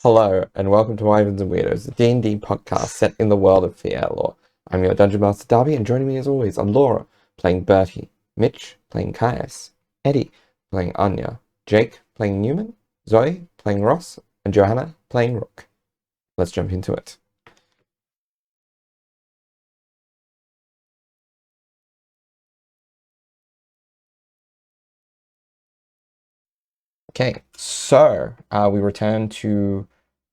Hello, and welcome to Wyverns and Weirdos, the D&D podcast set in the world of Fierlor. I'm your Dungeon Master Darby, and joining me as always are Laura, playing Bertie, Mitch, playing Caius, Eddie, playing Anya, Jake, playing Neumann, Zoe, playing Ross, and Johanna, playing Rook. Let's jump into it. Okay, so we return to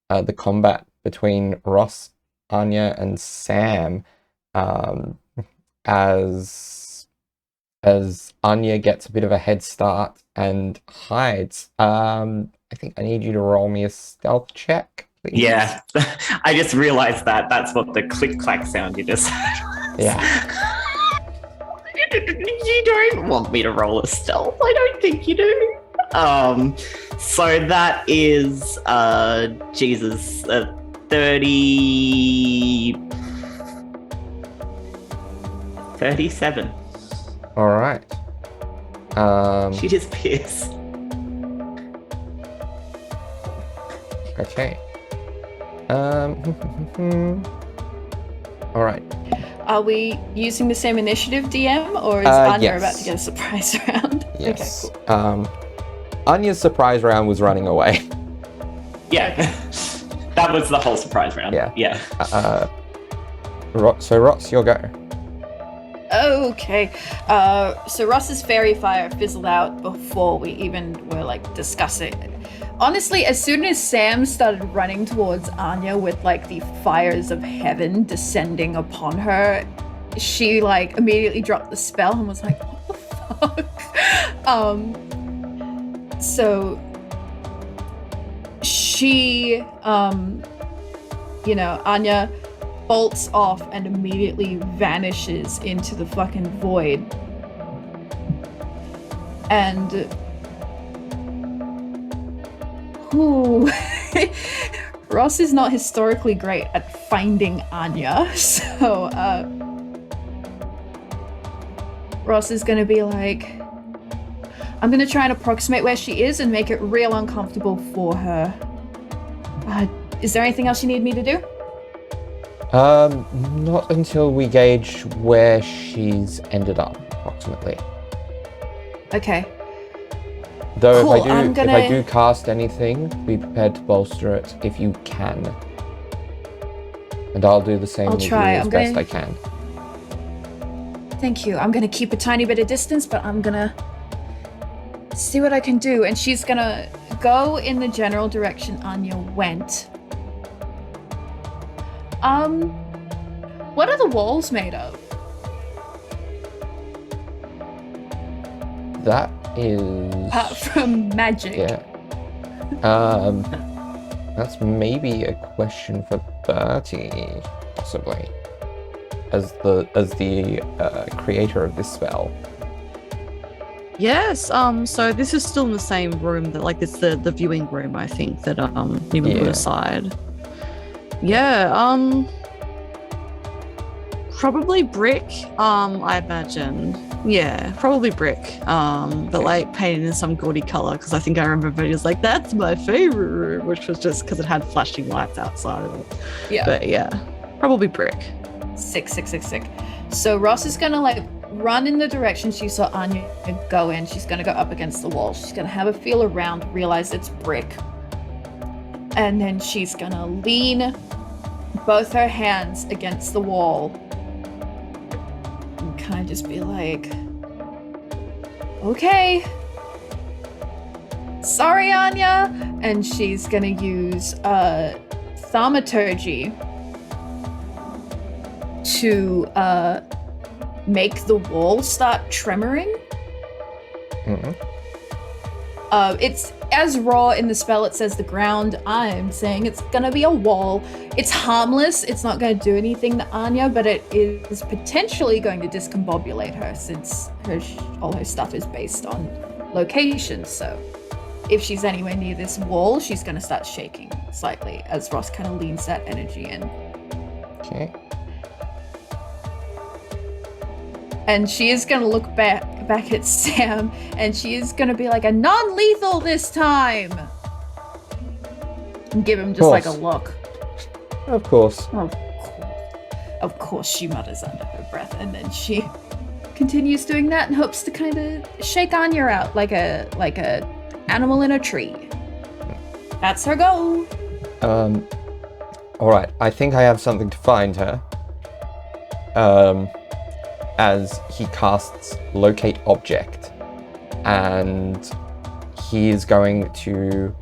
the combat between Ross, Anya, and Sam as Anya gets a bit of a head start and hides. I think I need you to roll me a stealth check, please. Yeah, I just realized that's what the click-clack sound you just had. Yeah. You don't want me to roll a stealth. I don't think you do. So that is, 37. All right. She just pissed. Okay. All right. Are we using the same initiative, DM, or is Anya yes. about to get a surprise round? Yes. Okay, cool. Anya's surprise round was running away. Yeah, that was the whole surprise round. Yeah. Yeah. So Ross, your go. Okay. So Ross's fairy fire fizzled out before we even were discussing it. Honestly, as soon as Sam started running towards Anya with the fires of heaven descending upon her, she immediately dropped the spell and was like, what the fuck? So she, Anya bolts off and immediately vanishes into the fucking void. And Ross is not historically great at finding Anya, so Ross is gonna be like, I'm gonna try and approximate where she is and make it real uncomfortable for her. Is there anything else you need me to do? Not until we gauge where she's ended up, approximately. Okay. Though Cool, if I do cast anything, be prepared to bolster it if you can. And I'll do the same with you as best I can. Thank you. I'm gonna keep a tiny bit of distance, but I'm gonna see what I can do. And she's gonna go in the general direction Anya went. What are the walls made of? That is... Apart from magic. Yeah. That's maybe a question for Bertie, possibly. As the creator of this spell. Yes, so this is still in the same room that it's the viewing room, I think, that Neumann put aside. Yeah, probably brick, I imagine. Yeah, probably brick. But painted in some gaudy color, because I think I remember Bertie was like, that's my favorite room, which was just because it had flashing lights outside of it. Yeah. But yeah, probably brick. Sick. So Ross is gonna run in the direction she saw Anya go in. She's gonna go up against the wall. She's gonna have a feel around, realize it's brick. And then she's gonna lean both her hands against the wall and kind of just be like, okay, sorry, Anya. And she's gonna use thaumaturgy to make the wall start tremoring. Mm-hmm. It's as raw in the spell, it says the ground. I'm saying it's gonna be a wall. It's harmless, it's not gonna do anything to Anya, but it is potentially going to discombobulate her since all her stuff is based on location. So if she's anywhere near this wall, she's gonna start shaking slightly as Ross kind of leans that energy in. Okay. And she is gonna look back at Sam, and she is gonna be like, a non-lethal this time. And give him just like a look. Of course. Of course, she mutters under her breath, and then she continues doing that and hopes to kind of shake Anya out like a animal in a tree. That's her goal. All right. I think I have something to find her. As he casts locate object, and he is going to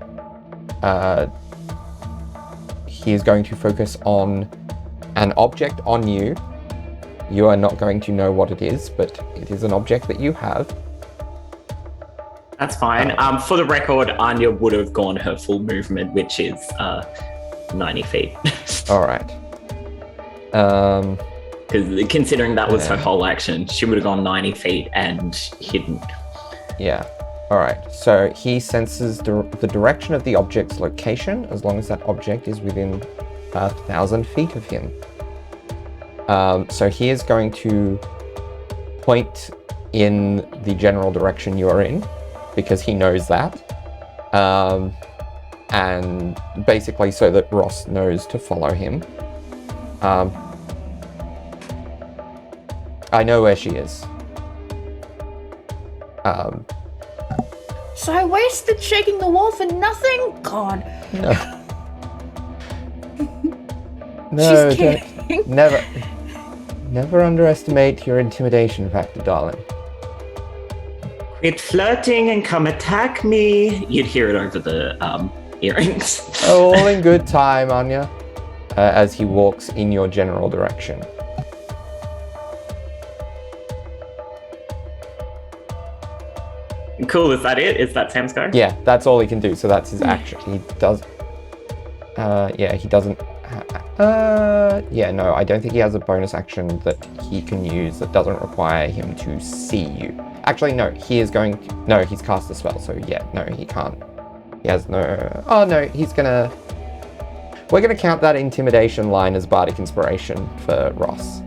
focus on an object on you. You are not going to know what it is, but it is an object that you have. That's fine. For the record, Anya would have gone her full movement, which is 90 feet. All right. Because considering that was her whole action, she would have gone 90 feet and hidden. Yeah. All right. So he senses the direction of the object's location as long as that object is within 1,000 feet of him. So he is going to point in the general direction you are in, because he knows that. And basically so that Ross knows to follow him. I know where she is. So I wasted shaking the wall for nothing? God. No, She's kidding. never underestimate your intimidation factor, darling. Quit flirting and come attack me. You'd hear it over the earrings. Oh, all in good time, Anya. As he walks in your general direction. Cool, is that it? Is that Sam's go? Yeah, that's all he can do, so that's his action. He does... he doesn't... no, I don't think he has a bonus action that he can use that doesn't require him to see you. Actually, no, he is going to... No, he's cast a spell, so yeah, no, he can't. He has no... Oh, no, he's gonna... We're gonna count that intimidation line as bardic inspiration for Ross.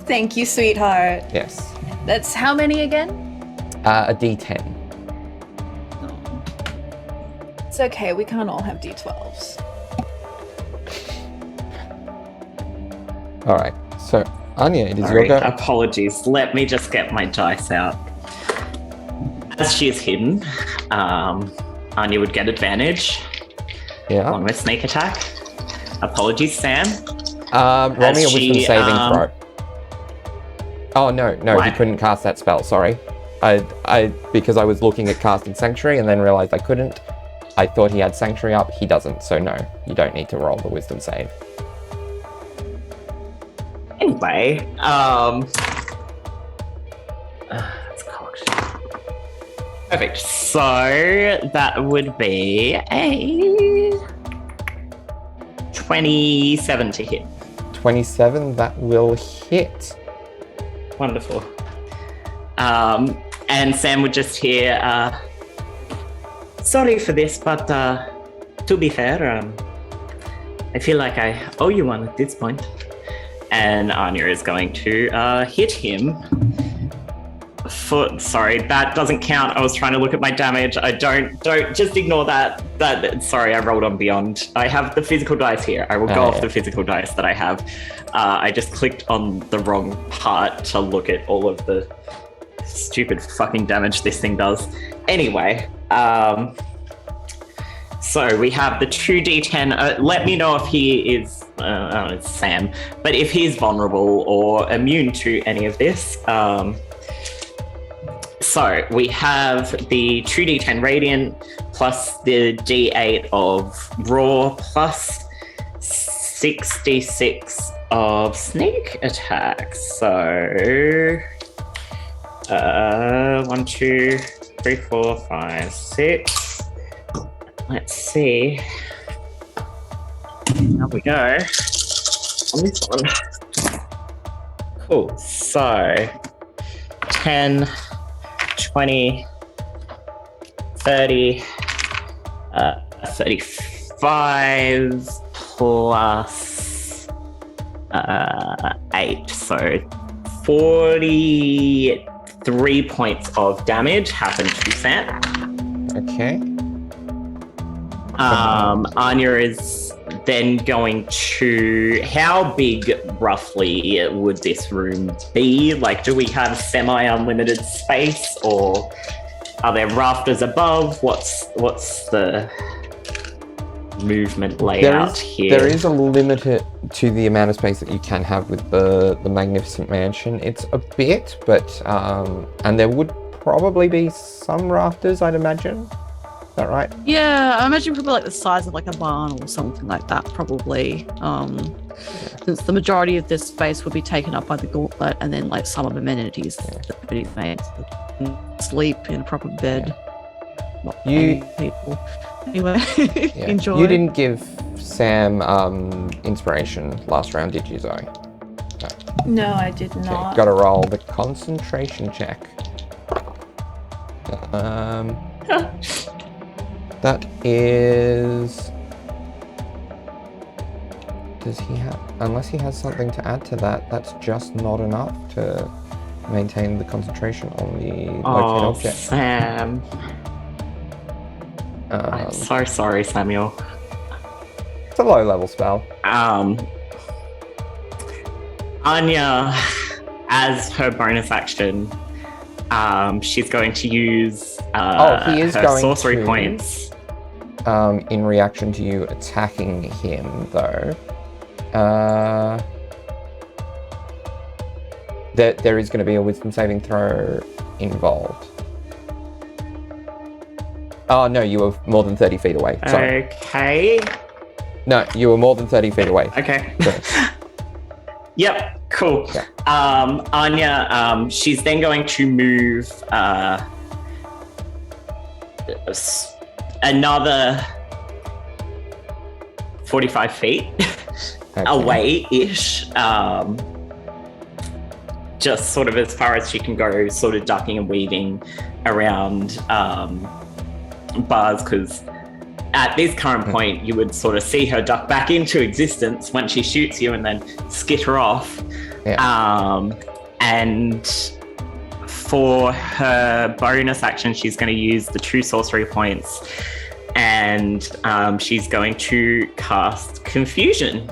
Thank you, sweetheart. Yes. That's how many again? A d10. It's okay, we can't all have d12s. All right, so Anya, it is Sorry, your go. apologies. Let me just get my dice out. As she is hidden, Anya would get advantage Yeah. on her sneak attack. Apologies, Sam. Roll me a wisdom she, saving throw. Oh no, he What? couldn't cast that spell. Sorry, I because I was looking at casting Sanctuary and then realized I couldn't. I thought he had Sanctuary up. He doesn't, so no, you don't need to roll the wisdom save. Anyway, it's cocked. Perfect. So that would be a 27 to hit. 27, that will hit. Wonderful. And Sam would just hear, sorry for this, but to be fair, I feel like I owe you one at this point. And Anya is going to hit him. Sorry, that doesn't count. I was trying to look at my damage. I don't just ignore that. Sorry, I rolled on beyond. I have the physical dice here. I will go off the physical dice that I have. I just clicked on the wrong part to look at all of the stupid fucking damage this thing does. Anyway, so we have the 2d10. Let me know if he is, it's Sam, but if he's vulnerable or immune to any of this. So we have the 2d10 radiant plus the d8 of raw plus 6d6 of sneak attack. So 1, 2, 3, 4, 5, 6. Let's see. How we go on this one. Cool. So 10, 20, 30, 35 plus 8. So 43 points of damage happened to Sam. Okay. Anya is then going to... How big, roughly, would this room be? Like, do we have semi-unlimited space, or are there rafters above? What's the movement layout here? There is a limit to the amount of space that you can have with the magnificent mansion. It's a bit, but and there would probably be some rafters, I'd imagine. Is that right? Yeah, I imagine probably like the size of like a barn or something like that, probably. Since the majority of this space would be taken up by the gauntlet, and then like some of amenities that Bertie's made. Sleep in a proper bed. Not You- people. Anyway, Yeah. enjoy. You didn't give Sam inspiration last round, did you, Zoe? No, I did Okay, not. gotta roll the concentration check. That is... Does he have... Unless he has something to add to that, that's just not enough to maintain the concentration on the locate object. Sam. I'm so sorry, Samuel. It's a low-level spell. Anya, as her bonus action, she's going to use He is her going sorcery to- points. In reaction to you attacking him, though. There is going to be a wisdom saving throw involved. Oh, no, you were more than 30 feet away. Sorry. Okay. No, you were more than 30 feet away. Okay. Sorry. Yep. Cool. Yeah. Anya, she's then going to move another 45 feet Okay. away-ish. Just sort of as far as she can go, sort of ducking and weaving around bars, because at this current point you would sort of see her duck back into existence when she shoots you and then skitter off. Yeah. And for her bonus action, she's going to use the 2 sorcery points, and she's going to cast Confusion.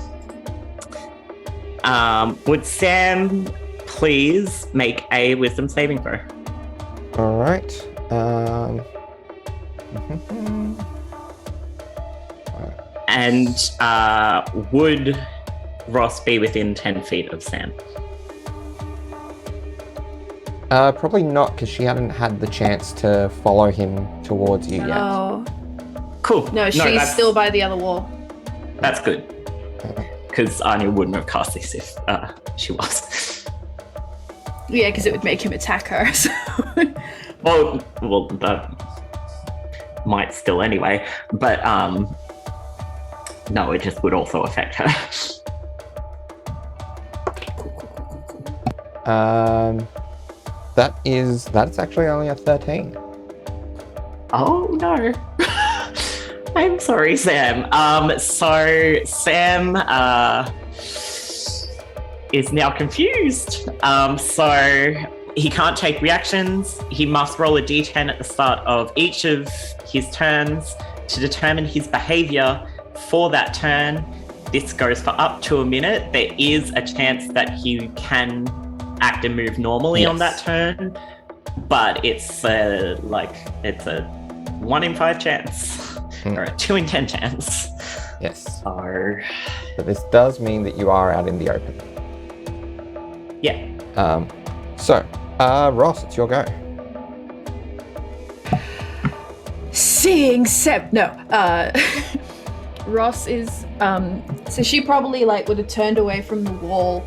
Would Sam please make a Wisdom saving throw? All right. And would Ross be within 10 feet of Sam? Probably not, because she hadn't had the chance to follow him towards you yet. No. Cool. No, she's that's- still by the other wall. That's good. Because Anya wouldn't have cast this if she was. Yeah, because it would make him attack her. So. Well, that might still anyway. But no, it just would also affect her. That's actually only a 13. Oh no. I'm sorry, Sam. So Sam is now confused. So he can't take reactions. He must roll a d10 at the start of each of his turns to determine his behavior for that turn. This goes for up to a minute. There is a chance that he can act and move normally on that turn, but it's a 1 in 5 chance. Or a 2 in 10 chance. Yes. So, But this does mean that you are out in the open. yeah. Ross, it's your go. Seeing Seb. No. Ross is. So she probably would have turned away from the wall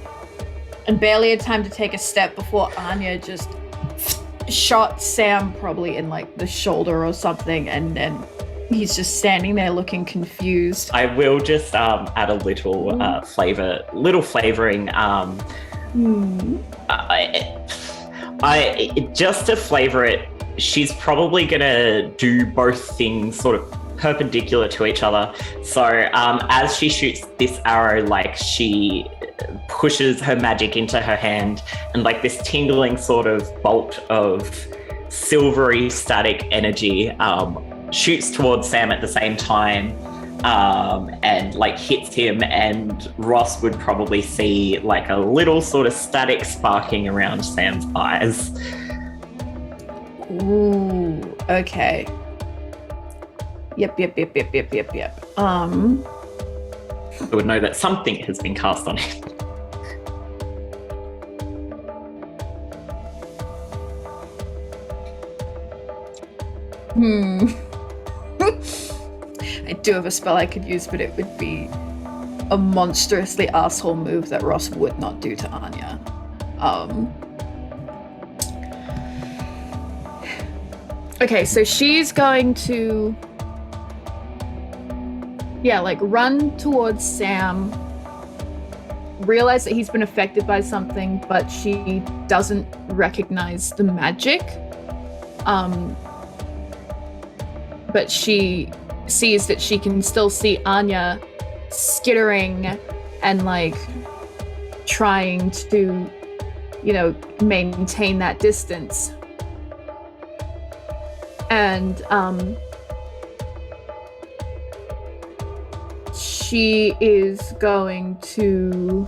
and barely had time to take a step before Anya just shot Sam probably in the shoulder or something, and then he's just standing there looking confused. I will just add a little flavoring. Just to flavor it, she's probably gonna do both things sort of perpendicular to each other. So as she shoots this arrow, she pushes her magic into her hand, and this tingling sort of bolt of silvery static energy shoots towards Sam at the same time, and like hits him, and Ross would probably see like a little sort of static sparking around Sam's eyes. Ooh, okay. Yep. I would know that something has been cast on him. I do have a spell I could use, but it would be a monstrously asshole move that Ross would not do to Anya. Okay, so she's going to run towards Sam, realize that he's been affected by something, but she doesn't recognize the magic. But she sees that she can still see Anya skittering and like trying to, maintain that distance. And she is going to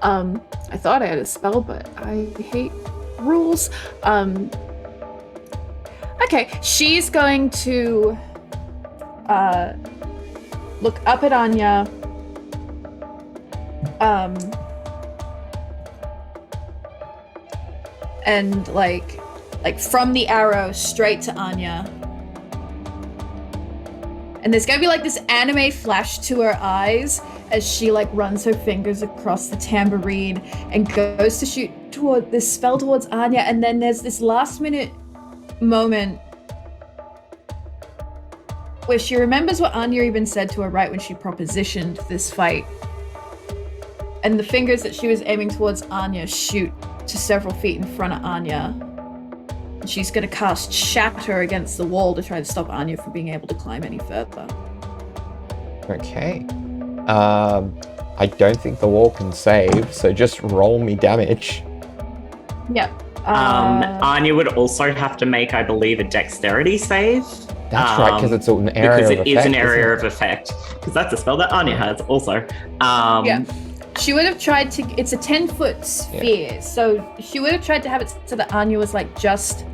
I thought I had a spell, but I hate rules. Okay, she's going to look up at Anya, and like from the arrow straight to Anya. And there's gonna be like this anime flash to her eyes as she like runs her fingers across the tambourine and goes to shoot toward this spell towards Anya. And then there's this last minute moment where she remembers what Anya even said to her right when she propositioned this fight. And the fingers that she was aiming towards Anya shoot to several feet in front of Anya. She's going to cast Shatter against the wall to try to stop Anya from being able to climb any further. Okay. I don't think the wall can save, so just roll me damage. Yep. Anya would also have to make, I believe, a dexterity save. That's right, because it's an area of effect. Because it is an area of effect. Because that's a spell that Anya has also. Yeah. She would have tried to... It's a 10-foot sphere, so she would have tried to have it so that Anya was like just...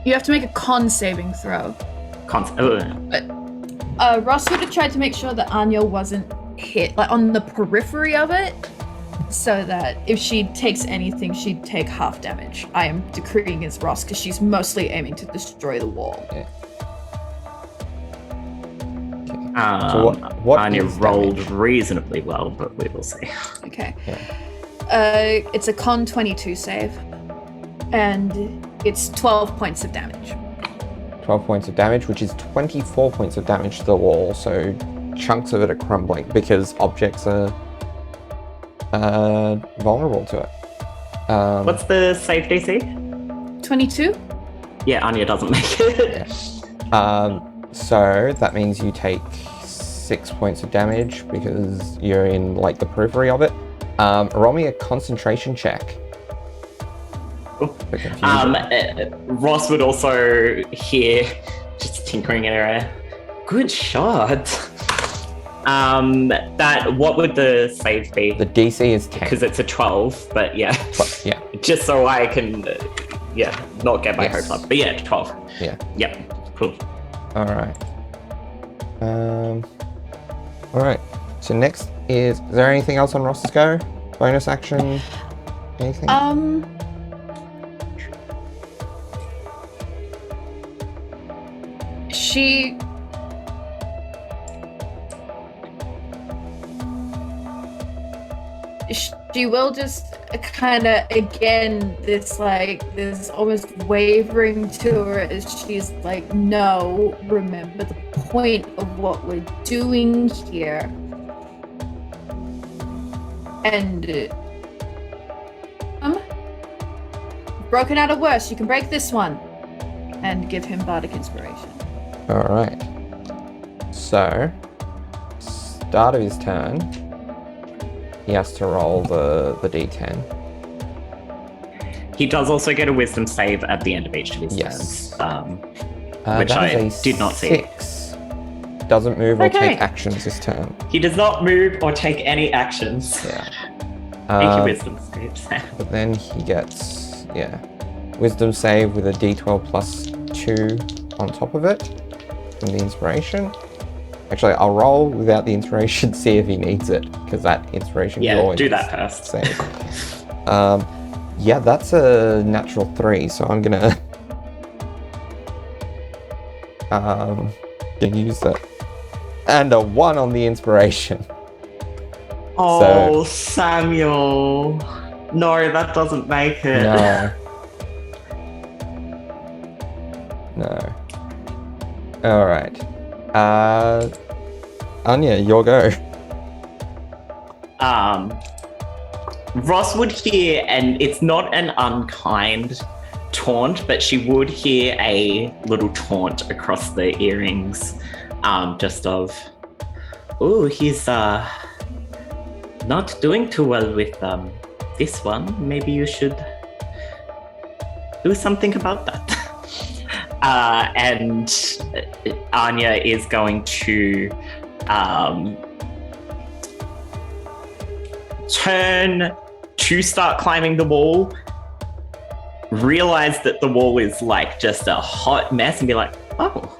you have to make a con saving throw. But Ross would have tried to make sure that Anya wasn't hit like on the periphery of it, so that if she takes anything, she'd take half damage. I am decreeing as Ross because she's mostly aiming to destroy the wall. Yeah. So what Anya is rolled damage? Reasonably well, but we will see. Okay. Yeah. It's a con 22 save, and it's 12 points of damage. 12 points of damage, which is 24 points of damage to the wall, so chunks of it are crumbling because objects are vulnerable to it. What's the save DC? 22? Yeah, Anya doesn't make it. Yeah. So that means you take 6 points of damage because you're in like the periphery of it. Roll me a concentration check. Ross would also hear, just tinkering in her ear, good shot. What would the save be? The DC is 10. Because it's a 12, but yeah. Yeah. Just so I can, not get my Yes. hopes up. But yeah, 12. Yeah. Yep, cool. Alright. Alright. So next is there anything else on Ross's go? Bonus action? Anything? She will just kind of, again, this almost wavering to her as she's like, no, remember the point of what we're doing here. And, broken out of worse, you can break this one. And give him Bardic Inspiration. Alright. So, start of his turn, he has to roll the d10. He does also get a wisdom save at the end of each of his Yes. turns, which that I is a did not see. 6. Doesn't move or Okay. take actions this turn. He does not move or take any actions. Yeah. Thank you, wisdom save, Sam. But then he gets, wisdom save with a d12 plus 2 on top of it from the inspiration. Actually, I'll roll without the inspiration, see if he needs it, because that inspiration Yeah, is always do that first. save. Yeah, that's a natural 3, so I'm gonna use that. And a 1 on the inspiration. Oh, Samuel. No, that doesn't make it. No. Alright. Anya, your go. Ross would hear, and it's not an unkind taunt, but she would hear a little taunt across the earrings, just of, oh, he's not doing too well with this one. Maybe you should do something about that. And Anya is going to turn to start climbing the wall, realize that the wall is like just a hot mess and be like, oh,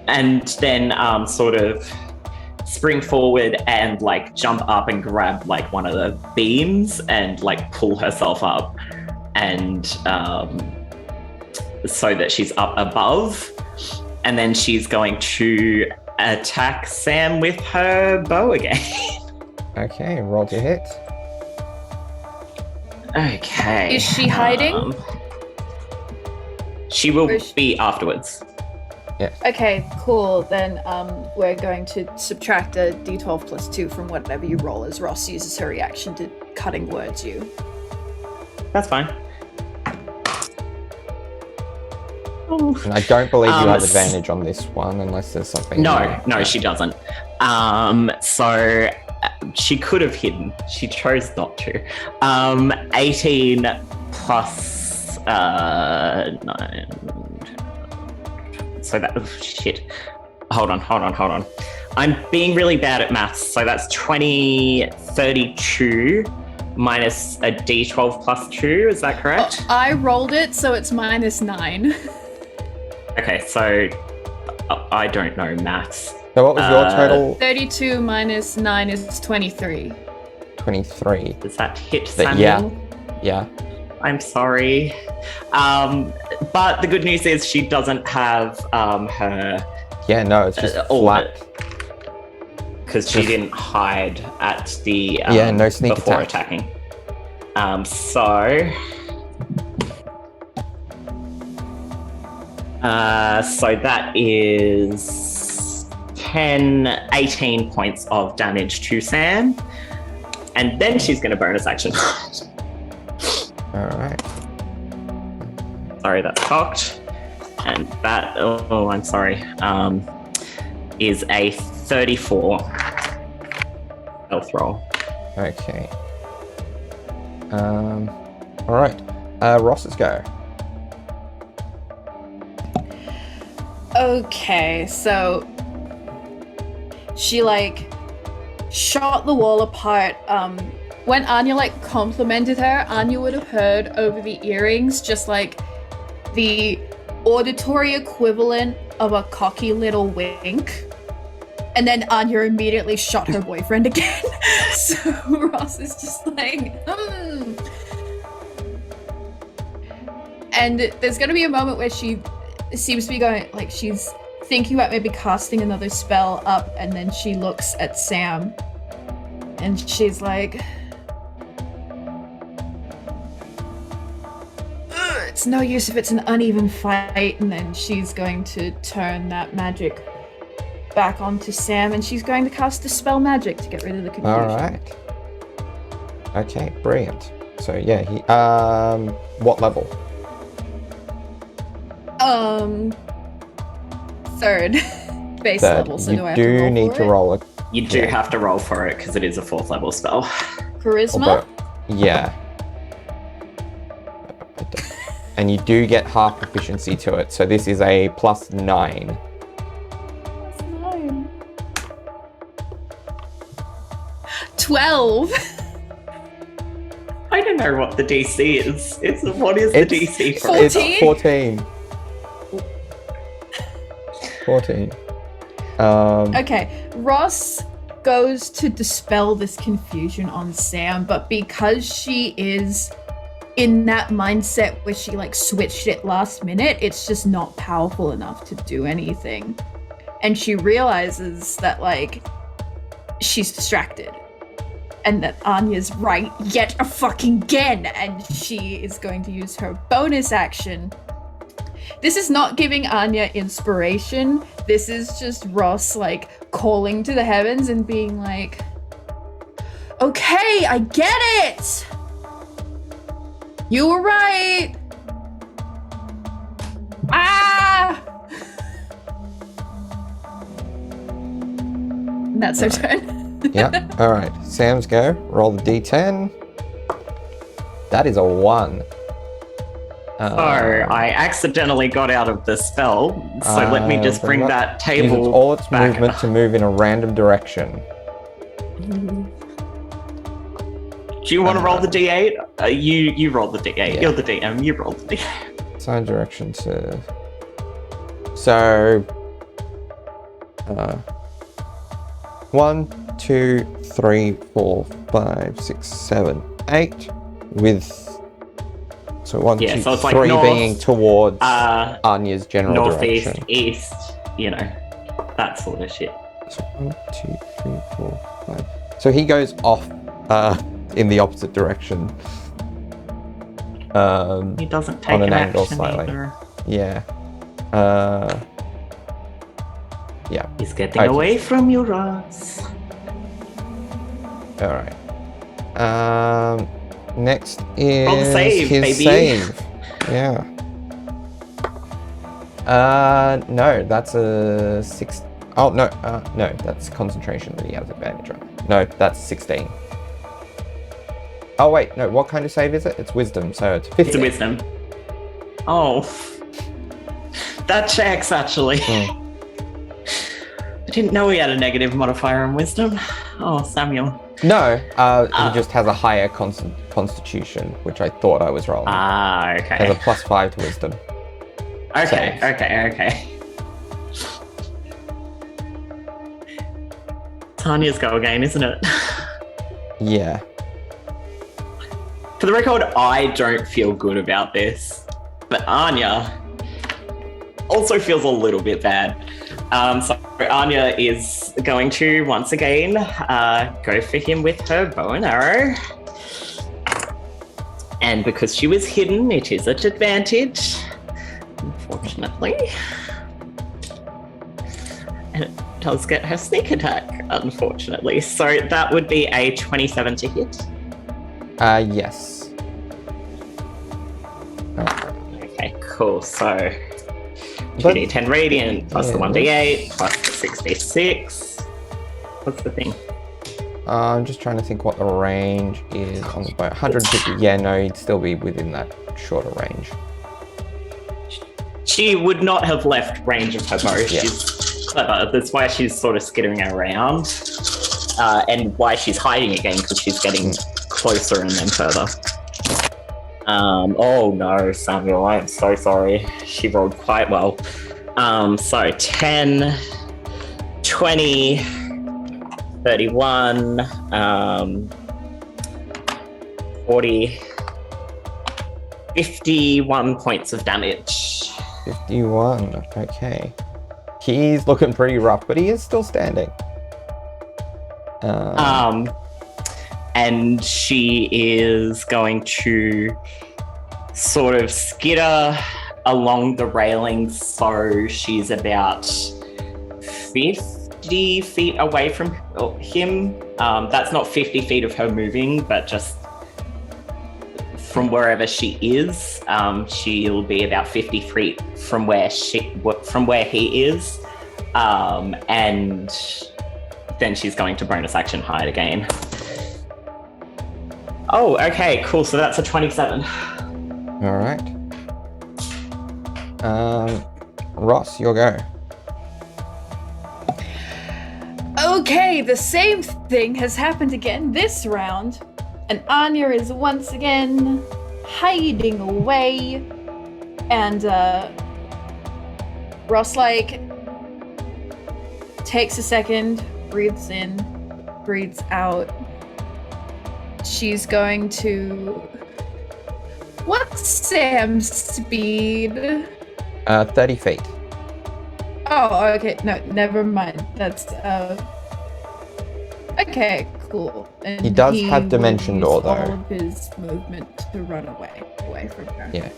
and then sort of spring forward and like jump up and grab like one of the beams and like pull herself up, and so that she's up above, and then she's going to attack Sam with her bow again. Okay, roll to hit. Okay. Is she hiding? She will Or is she- be afterwards. Okay, cool. Then we're going to subtract a d12 plus 2 from whatever you roll as Ross uses her reaction to cutting words you. That's fine. And I don't believe you have s- advantage on this one unless there's something. No, she doesn't. So she could have hidden. She chose not to. 18 plus 9. So that, oh, shit. Hold on. I'm being really bad at maths. So that's 32 minus a d12 plus 2. Is that correct? I rolled it, so it's -9. Okay, so I don't know maths. So what was your total? 32 minus 9 is 23. 23. Does that hit But Samuel? Yeah. I'm sorry. But the good news is she doesn't have her... Yeah, no, it's just flat. Because she didn't hide at the... No sneak before attack. attacking. So that is 18 points of damage to Sam. And then she's going to bonus action. Alright. Sorry, that's cocked. And that, I'm sorry, is a 34 health roll. Okay. Alright. Ross's go. Okay, so she like shot the wall apart. When Anya like complimented her, Anya would have heard over the earrings just like the auditory equivalent of a cocky little wink. And then Anya immediately shot her boyfriend again. So Ross is just like, And there's gonna be a moment where she seems to be going, like she's thinking about maybe casting another spell up, and then she looks at Sam and she's like, it's no use if it's an uneven fight. And then she's going to turn that magic back onto Sam, and she's going to cast Dispel Magic to get rid of the confusion. Alright. Okay, brilliant. So yeah, he what level? Third base Third. level, so You do I have do to roll need for to it? roll a You do Yeah. have to roll for it because it is a 4th level spell. Charisma? although, yeah. and you do get half proficiency to it. So this is a +9. That's 9. 12. I don't know what the DC is. What is the DC for it? It's 14. 14. Okay, Ross goes to dispel this confusion on Sam, but because she is in that mindset where she like switched it last minute, it's just not powerful enough to do anything. And she realizes that like she's distracted and that Anya's right yet a fucking again, and she is going to use her bonus action. This is not giving Anya inspiration. This is just Ross like calling to the heavens and being like, okay, I get it. You were right. Ah! And that's her turn. Yep. All right. Sam's go. Roll the d10. That is a 1. So I accidentally got out of the spell, so let me just bring that table uses all its back. movement to move in a random direction. Do you want to roll the d8? You roll the d8. Yeah. You're the DM. You roll the d8. Side direction to... So... 1, 2, 3, 4, 5, 6, 7, 8 with... So 1, Yeah, 2, so it's 3 like north, being towards Anya's general northeast, direction. east, you know, that sort of shit. So 1, 2, 3, 4, 5. So he goes off in the opposite direction. He doesn't take on an an angle action slightly. either. Yeah. Yeah. He's getting Okay. away from you, Ross. All right. Next is Roll the save, his baby. save. Yeah. No, that's a 6. Oh no, no, that's concentration that he has advantage on. No, that's 16. Oh wait, no. What kind of save is it? It's wisdom, so it's 15. It's a wisdom. Oh, that checks actually. I didn't know he had a negative modifier on wisdom. Oh, Samuel. No, he just has a higher constitution, which I thought I was rolling. Ah, okay. Has a +5 to wisdom. Okay, saves. okay. Tanya's go again, isn't it? Yeah. For the record, I don't feel good about this, but Anya also feels a little bit bad. So Anya is going to once again go for him with her bow and arrow. And because she was hidden, it is at advantage, unfortunately. And it does get her sneak attack, unfortunately. So that would be a 27 to hit. Yes. Okay, cool. So 2d10 radiant plus the 1d8 plus the 6d6. What's the thing? I'm just trying to think what the range is on the bow. 150. Yeah, no, he'd still be within that shorter range. She would not have left range of her bow. Yeah. She's clever. That's why she's sort of skittering around. And why she's hiding again, because she's getting closer and then further. Oh no, Samuel, I am so sorry. She rolled quite well. So 10, 20, 31, 40, 51 points of damage. 51. Okay. He's looking pretty rough, but he is still standing. And she is going to sort of skitter along the railings, so she's about 50 feet away from him. That's not 50 feet of her moving, but just from wherever she is, she'll be about 50 feet from where he is, and then she's going to bonus action hide again. Oh, okay, cool. So that's a 27. All right. Ross, your go. Okay, the same thing has happened again this round, and Anya is once again hiding away, and Ross takes a second, breathes in, breathes out. She's going to... What's Sam's speed? 30 feet. Oh, okay. No, never mind. That's okay, cool. And He does have will dimension use door, though. all of his movement to run away from her. Yeah.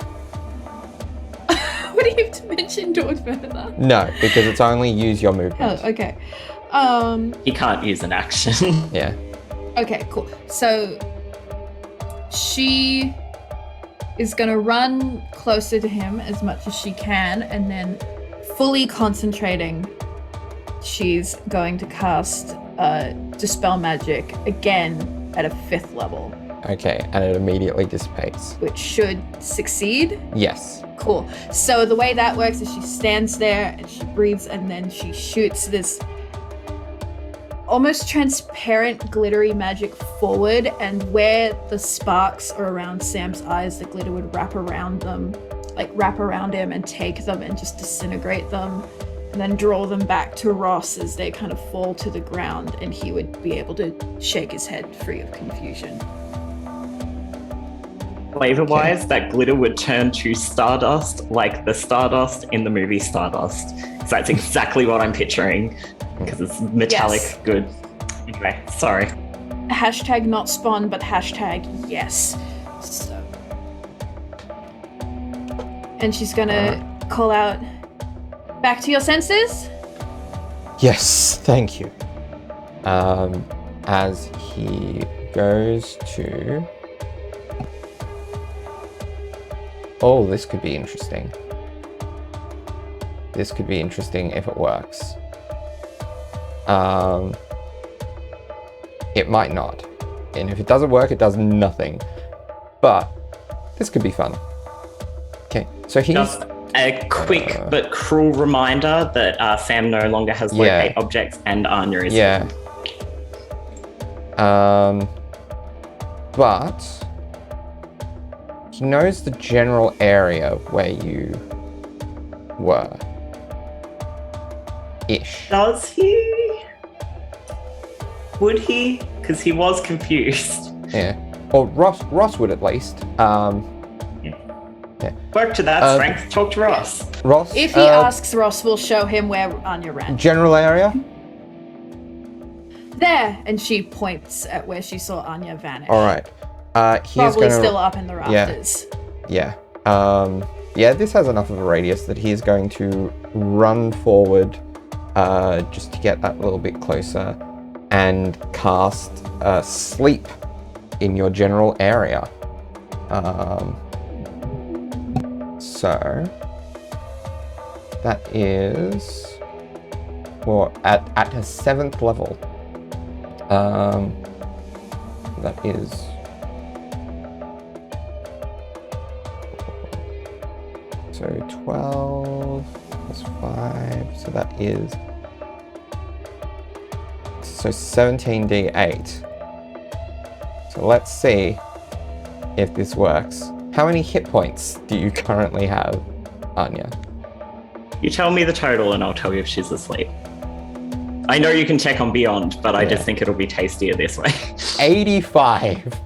What do you have dimension door further? No, because it's only use your movement. Oh, okay. He can't use an action. Yeah. Okay, cool. So she is gonna run closer to him as much as she can, and then fully concentrating, she's going to cast Dispel Magic again at a 5th level. Okay, and it immediately dissipates. Which should succeed. Yes. Cool. So the way that works is she stands there and she breathes, and then she shoots this almost transparent glittery magic forward, and where the sparks are around Sam's eyes, the glitter would wrap around them, wrap around him and take them and just disintegrate them, and then draw them back to Ross as they kind of fall to the ground, and he would be able to shake his head free of confusion. Flavor-wise, that glitter would turn to stardust, like the stardust in the movie Stardust. So that's exactly what I'm picturing, because it's metallic. Yes. Good. Anyway, sorry. Hashtag not spawn, but hashtag yes. So. And she's gonna call out, back to your senses? Yes, thank you. As he goes to... Oh, this could be interesting. This could be interesting if it works. It might not. And if it doesn't work, it does nothing. But this could be fun. Okay, so he's... Just a quick but cruel reminder that Sam no longer has locate objects and Anya is... Yeah. But... he knows the general area where you were. Ish. Does he? Would he? Because he was confused. Yeah. Or Ross would at least. Work to that strength. Talk to Ross. Ross? If he asks, Ross will show him where Anya ran. General area? There! And she points at where she saw Anya vanish. Alright. He's Probably gonna... still up in the rafters. Yeah. Yeah, this has enough of a radius that he's going to run forward just to get that little bit closer and cast Sleep in your general area. So that is... well, at a 7th level. That is... so 12 plus 5, so that is... so 17d8. So let's see if this works. How many hit points do you currently have, Anya? You tell me the total and I'll tell you if she's asleep. I know you can check on Beyond, but I just think it'll be tastier this way. 85.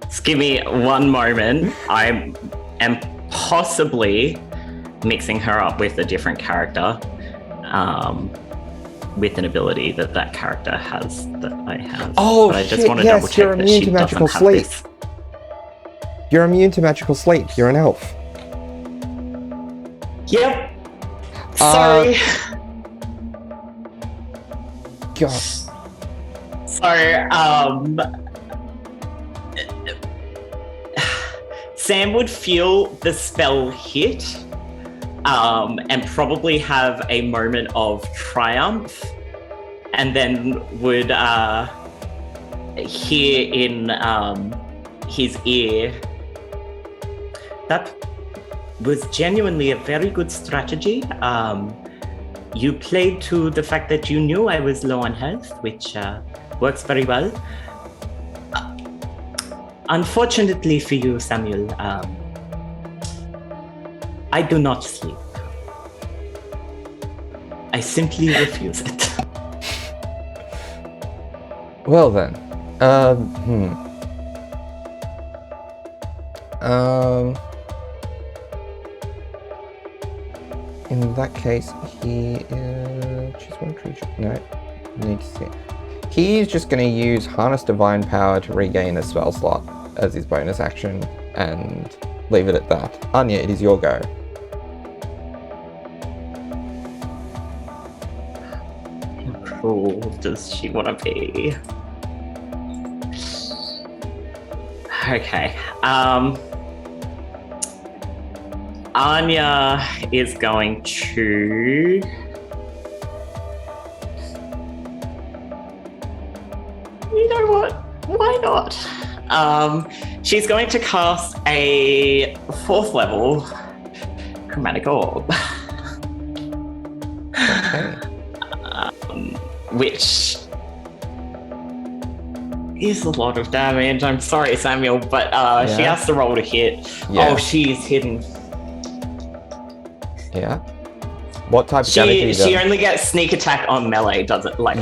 Just give me one moment. I am possibly mixing her up with a different character, with an ability that character has that I have. Oh, but I just shit, want to yes, double check you're that immune she to magical doesn't have sleep. this. You're immune to magical sleep. You're an elf. Yep. Sorry. God. So, Sam would feel the spell hit, and probably have a moment of triumph, and then would hear in his ear, "That was genuinely a very good strategy. You played to the fact that you knew I was low on health, which works very well. Unfortunately for you, Samuel, I do not sleep. I simply refuse it." Well then, in that case, he choose one creature. No, need to see. He's just going to use Harness Divine Power to regain a spell slot as his bonus action and leave it at that. Anya, it is your go. How cruel does she want to be? Okay. Anya is going to... You know what? Why not? She's going to cast a 4th level Chromatic Orb. Okay. Which is a lot of damage. I'm sorry, Samuel, but she has to roll to hit. Yeah. Oh, she's hidden. Yeah. What type of damage do you She do? only gets sneak attack on melee, does it? Like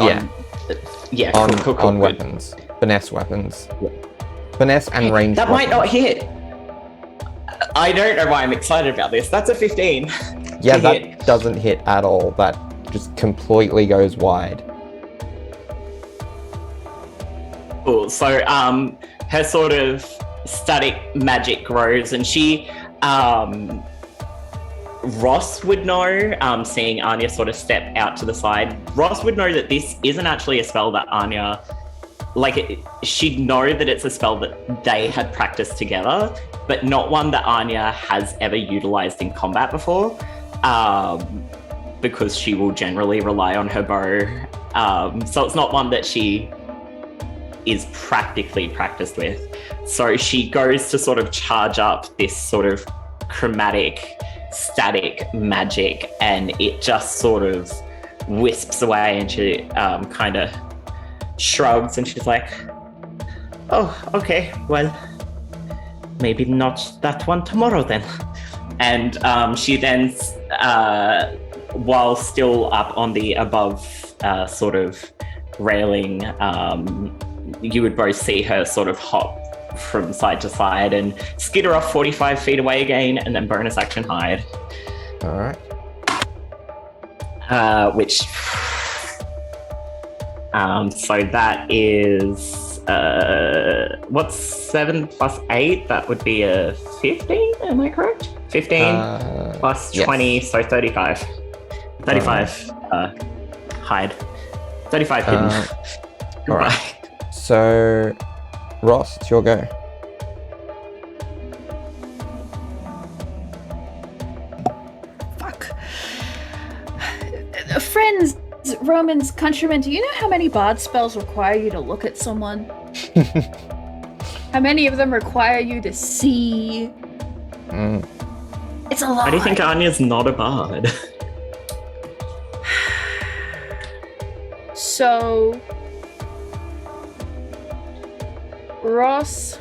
cool. On weapons. Finesse weapons. Yeah. Finesse and ranged That weapons. might not hit. I don't know why I'm excited about this. That's a 15. Yeah, to that hit. doesn't hit at all. That just completely goes wide. Cool. So her sort of static magic grows, and she Ross would know, seeing Anya sort of step out to the side. Ross would know that this isn't actually a spell that Anya, she'd know that it's a spell that they had practiced together, but not one that Anya has ever utilized in combat before, because she will generally rely on her bow. So it's not one that she is practically practiced with. So she goes to sort of charge up this sort of chromatic static magic, and it just sort of wisps away, and she kind of shrugs, and she's like, "Oh, okay, well, maybe not that one tomorrow then." And she then, while still up on the above sort of railing, you would both see her sort of hop from side to side and skitter off 45 feet away again, and then bonus action hide. All right. Which, so that is, what's 7 plus 8? That would be a 15, am I correct? 15 plus 20, yes. So 35. 35 hide. 35 hidden. All right. So, Ross, it's your go. Fuck. Friends, Romans, countrymen, do you know how many bard spells require you to look at someone? How many of them require you to see? It's a lot. Why do you think Anya's not a bard? So... Ross.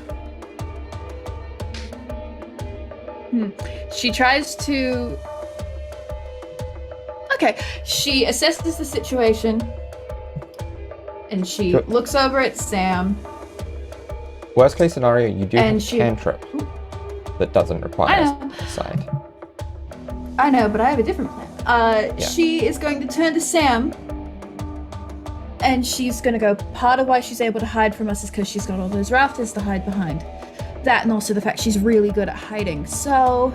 She tries to... Okay, she assesses the situation, and she looks over at Sam. Worst case scenario, you do And have she- cantrip that doesn't require sight. I know, but I have a different plan. She is going to turn to Sam, and she's going to go, part of why she's able to hide from us is because she's got all those rafters to hide behind. That, and also the fact she's really good at hiding. So,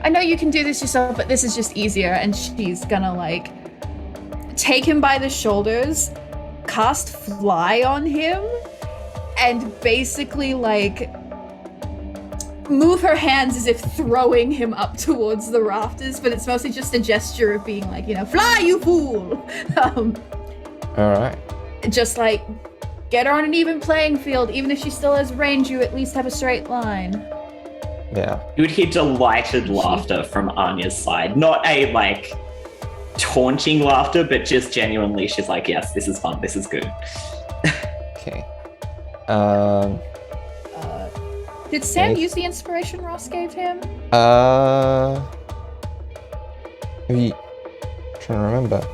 I know you can do this yourself, but this is just easier. And she's going to, take him by the shoulders, cast Fly on him, and basically, move her hands as if throwing him up towards the rafters, but it's mostly just a gesture of being fly, you fool! All right. just like get her on an even playing field. Even if she still has range, you at least have a straight line. Yeah. You would hear delighted laughter from Anya's side. Not a, like, taunting laughter, but just genuinely, she's like, yes, this is fun, this is good. Okay. Did Sam use the inspiration Ross gave him? Trying to remember.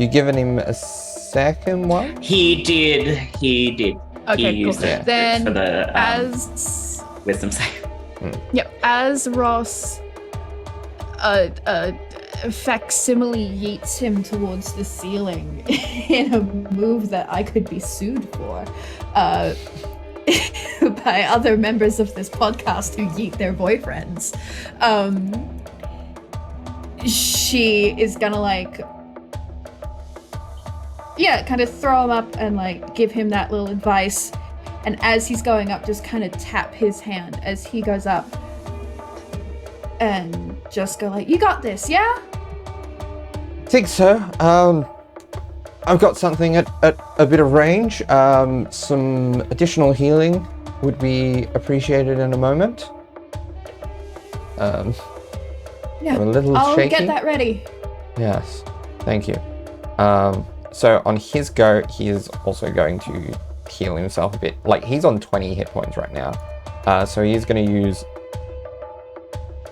You given him a second one? He did. Okay, he used cool. it Then for the as wisdom save. Yep, as Ross facsimile yeets him towards the ceiling in a move that I could be sued for by other members of this podcast who yeet their boyfriends. She is gonna kind of throw him up and like give him that little advice. And as he's going up, just kind of tap his hand as he goes up and just go like, you got this, yeah? Think so. I've got something at a bit of range. Some additional healing would be appreciated in a moment. Yeah, I'm a little I'll shaky. get that ready. Yes, thank you. So on his go, he is also going to heal himself a bit. Like, he's on 20 hit points right now. So he's going to use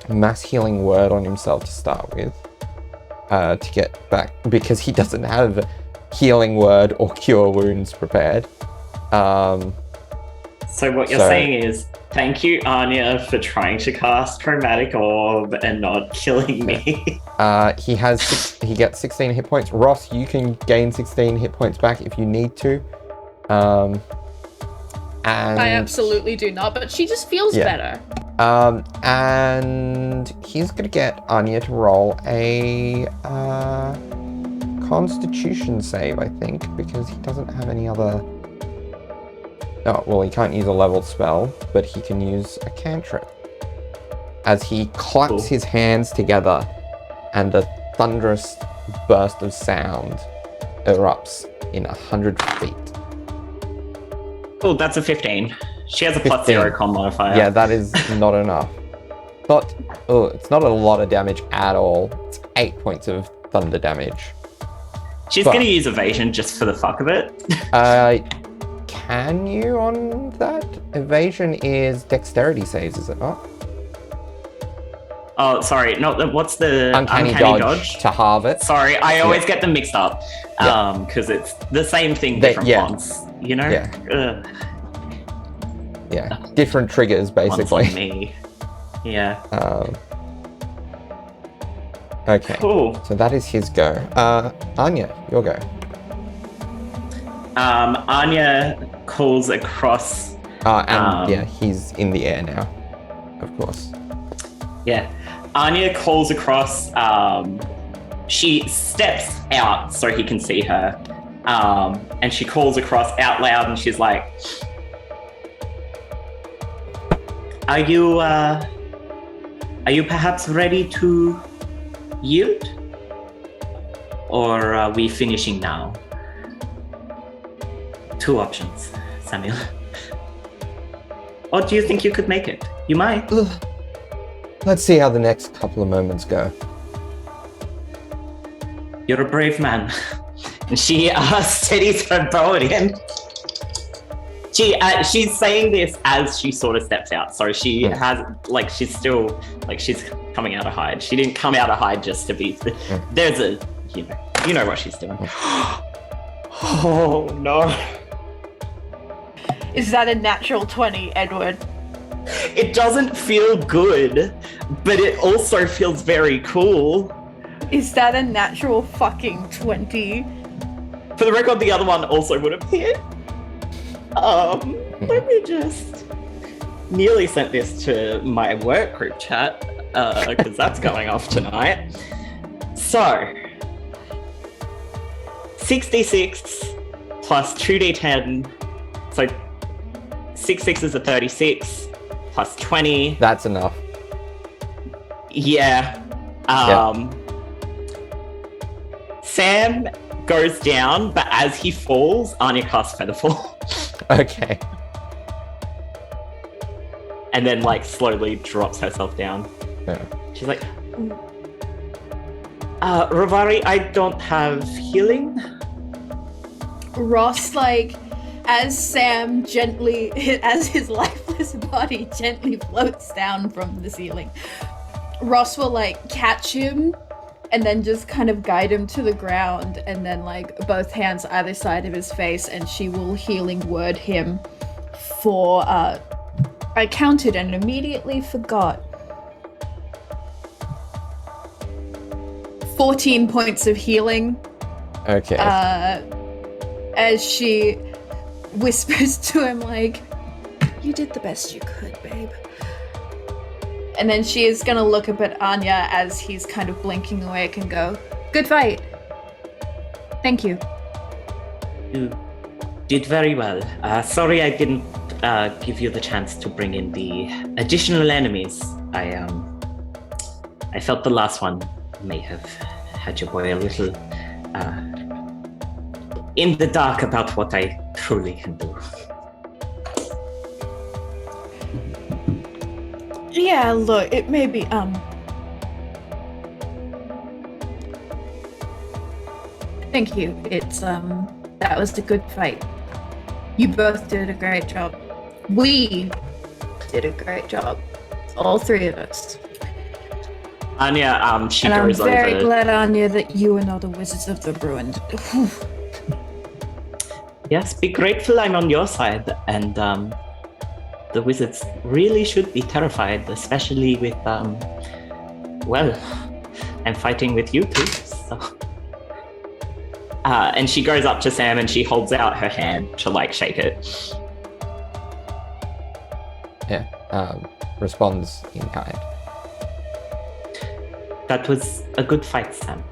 mass healing word on himself to start with. To get back, because he doesn't have healing word or cure wounds prepared. So what you're saying is, thank you, Anya, for trying to cast Chromatic Orb and not killing me. He gets 16 hit points. Ross, you can gain 16 hit points back if you need to. And I absolutely do not, but she just feels better. And he's gonna get Anya to roll a Constitution save, I think, because he doesn't have any other. Oh, well, he can't use a leveled spell, but he can use a cantrip. As he claps his hands together, and a thunderous burst of sound erupts in 100 feet. Oh, that's a 15. She has a plus 15. 0 con modifier. Yeah, that is not enough. It's not a lot of damage at all. It's 8 points of thunder damage. She's going to use evasion just for the fuck of it. Can you on that? Evasion is dexterity saves, is it not? Oh, sorry. No, what's the uncanny dodge to halve it? Sorry, I always get them mixed up. Because it's the same thing, different fonts. You know? Yeah. Yeah, different triggers, basically. One's on me. Yeah. Okay. Cool. So that is his go. Anya, your go. Anya calls across. He's in the air now, of course. Yeah. Anya calls across. She steps out so he can see her. And she calls across out loud, and she's like, Are you perhaps ready to yield? Or are we finishing now? 2 options, Samuel. Or do you think you could make it? You might. Let's see how the next couple of moments go. You're a brave man. And she steadies her bow again. She's saying this as she sort of steps out. So she has, she's still, she's coming out of hide. She didn't come out of hide just to be, there's a, you know what she's doing. Oh, no. Is that a natural 20, Edward? It doesn't feel good, but it also feels very cool. Is that a natural fucking 20? For the record, the other one also would have hit. Let me just nearly sent this to my work group chat, because that's going off tonight. So, 66 plus 2d10, so 6 6s are 36, plus 20. That's enough. Yeah. Sam goes down, but as he falls, Anya casts Featherfall. Okay. And then, like, slowly drops herself down. Yeah. She's like, Rovari, I don't have healing. Ross, like, as Sam gently, as his lifeless body gently floats down from the ceiling, Ross will, like, catch him and then just kind of guide him to the ground, and then, like, both hands either side of his face, and she will healing word him for, I counted and immediately forgot. 14 points of healing. Okay. As she whispers to him, like, you did the best you could, babe. And then she is gonna look up at Anya as he's kind of blinking awake and go, good fight. Thank you. You did very well. Sorry I didn't give you the chance to bring in the additional enemies. I felt the last one may have had your boy a little in the dark about what I truly can do. Yeah, look, it may be, thank you. It's, that was a good fight. You both did a great job. We did a great job. All three of us. Anya, she And I'm goes very over. glad, Anya, that you are not the Wizards of the Ruined. Yes, be grateful I'm on your side, and the wizards really should be terrified, especially with, well, I'm fighting with you too, so. And she goes up to Sam and she holds out her hand to, like, shake it. Yeah. Responds in kind. That was a good fight, Sam.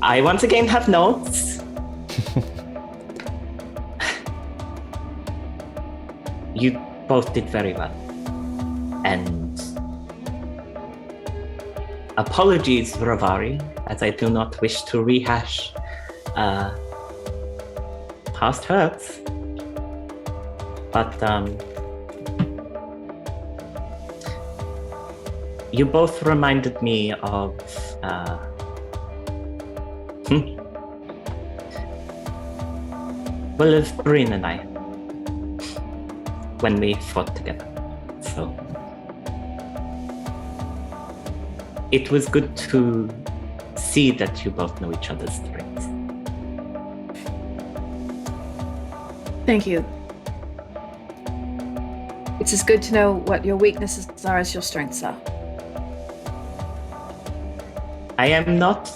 I once again have notes. You both did very well. And apologies, Rovari, as I do not wish to rehash past hurts. But you both reminded me of well, of Bryn and I when we fought together. So it was good to see that you both know each other's strengths. Thank you. It's as good to know what your weaknesses are as your strengths are. I am not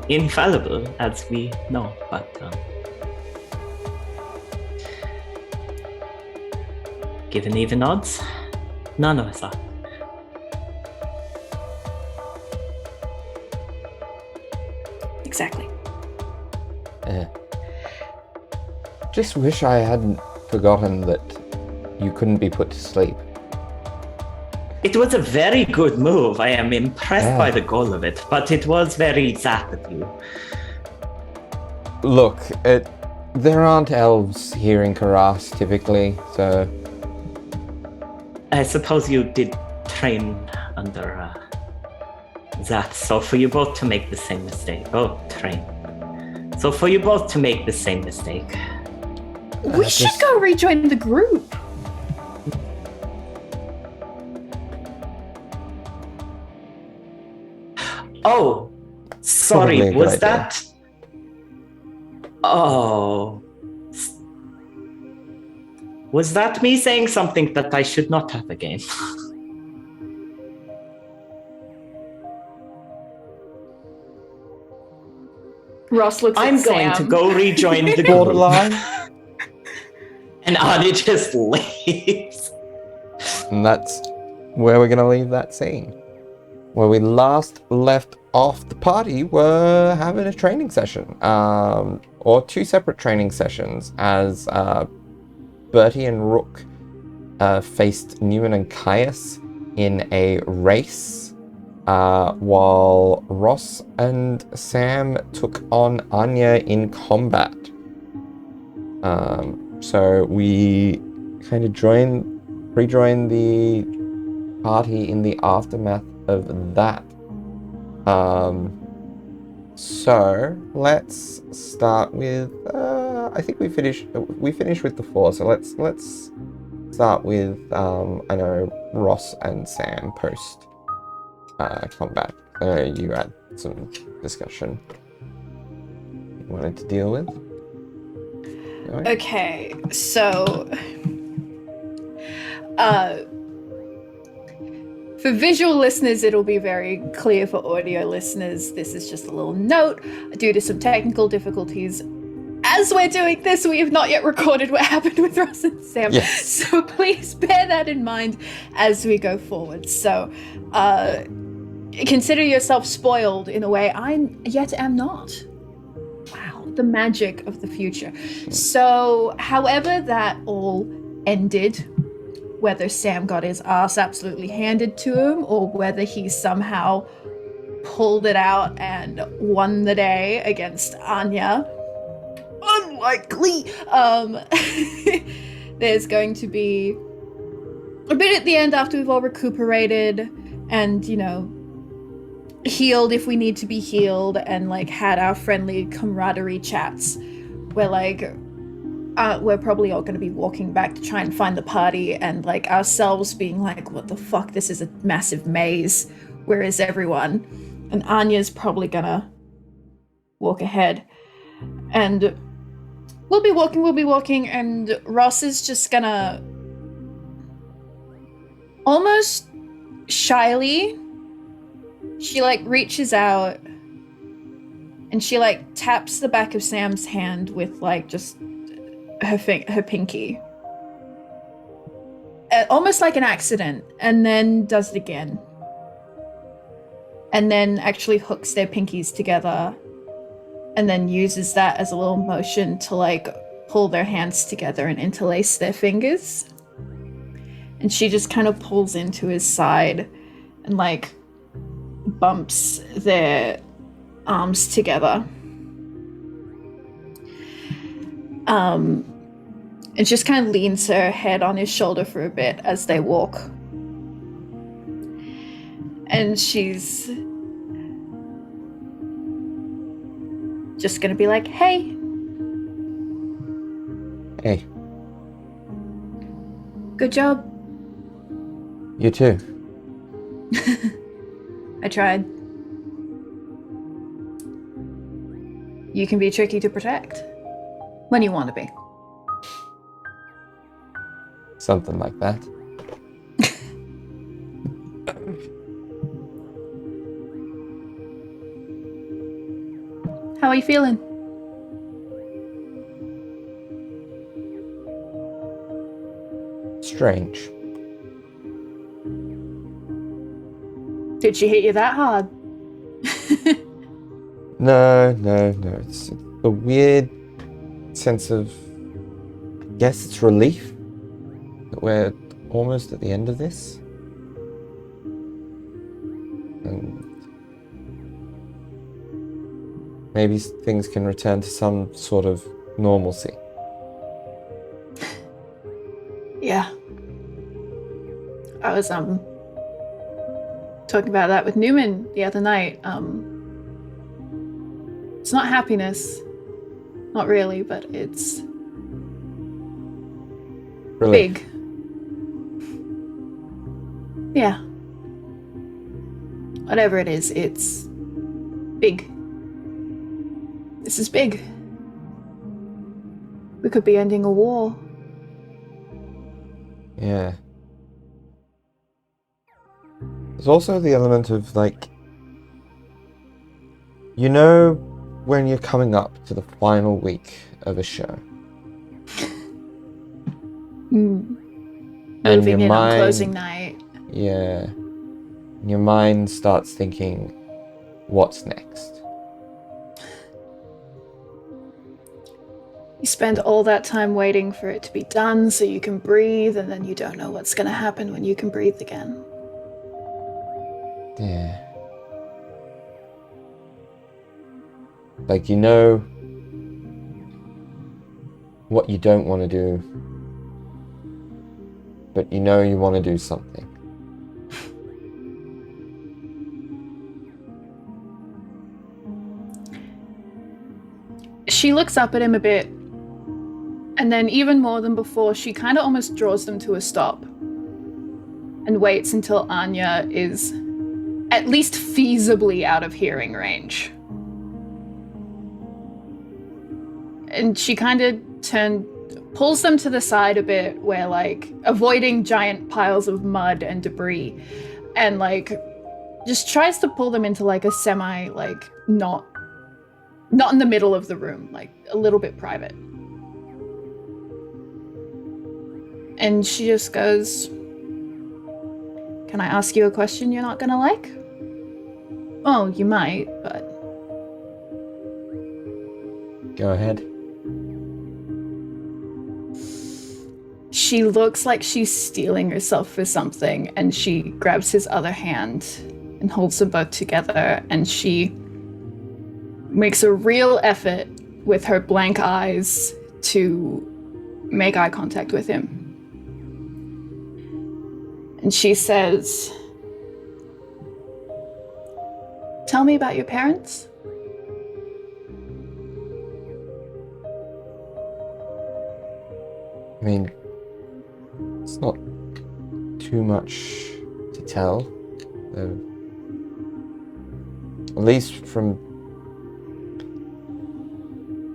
infallible, as we know, but given even odds, none of us are. Exactly. Just wish I hadn't forgotten that you couldn't be put to sleep. It was a very good move. I am impressed Yeah. by the goal of it, but it was very zap of you. Look, there aren't elves here in Karas typically, so I suppose you did train under that, so for you both to make the same mistake. Oh, train. So for you both to make the same mistake. We should go rejoin the group. Oh, sorry, Probably a good was idea. that? Oh. Was that me saying something that I should not have again? Ross looks I'm at going Sam. to go rejoin the group. borderline. And Anya just leaves. And that's where we're going to leave that scene. Where we last left off, the party were having a training session, or two separate training sessions, as Bertie and Rook faced Neumann and Caius in a race while Ross and Sam took on Anya in combat. So we kind of rejoin the party in the aftermath of that. So let's start with. I think we finished with the 4. So let's start with. I know Ross and Sam post combat. You had some discussion you wanted to deal with. Right. Okay, so for visual listeners, it'll be very clear. For audio listeners, this is just a little note. Due to some technical difficulties, as we're doing this, we have not yet recorded what happened with Ross and Sam. Yes. So please bear that in mind as we go forward. So consider yourself spoiled in a way I yet am not. Wow, the magic of the future. So however that all ended, whether Sam got his ass absolutely handed to him or whether he somehow pulled it out and won the day against Anya, unlikely. There's going to be a bit at the end after we've all recuperated and, you know, healed if we need to be healed and like had our friendly camaraderie chats where like we're probably all going to be walking back to try and find the party and like ourselves being like, what the fuck, this is a massive maze, where is everyone? And Anya's probably gonna walk ahead and we'll be walking and Ross is just gonna almost shyly, she like reaches out and she like taps the back of Sam's hand with like just her pinky, almost like an accident, and then does it again, and then actually hooks their pinkies together, and then uses that as a little motion to like pull their hands together and interlace their fingers, and she just kind of pulls into his side and like bumps their arms together. And just kind of leans her head on his shoulder for a bit as they walk. And she's just gonna be like, hey. Hey. Good job. You too. I tried. You can be tricky to protect. When you want to be. Something like that. How are you feeling? Strange. Did she hit you that hard? No. It's a weird sense of, I guess it's relief that we're almost at the end of this. And maybe things can return to some sort of normalcy. Yeah. I was talking about that with Neumann the other night. It's not happiness. Not really, but it's Relief. big. Yeah. Whatever it is, it's big. This is big. We could be ending a war. Yeah. There's also the element of, like, you know, when you're coming up to the final week of a show. And Moving your in on mind, closing night. yeah, and your mind starts thinking, what's next? You spend all that time waiting for it to be done so you can breathe, and then you don't know what's going to happen when you can breathe again. Yeah. Like, you know what you don't want to do, but you know you want to do something. She looks up at him a bit, and then even more than before, she kind of almost draws them to a stop and waits until Anya is at least feasibly out of hearing range. And she kind of pulls them to the side a bit, where, like, avoiding giant piles of mud and debris, and, like, just tries to pull them into, like, a semi, like, not in the middle of the room, like, a little bit private. And she just goes, "Can I ask you a question you're not gonna like?" "Oh, you might, but..." Go ahead. She looks like she's steeling herself for something, and she grabs his other hand and holds them both together, and she makes a real effort with her blank eyes to make eye contact with him. And she says, "Tell me about your parents." I mean, it's not too much to tell. At least from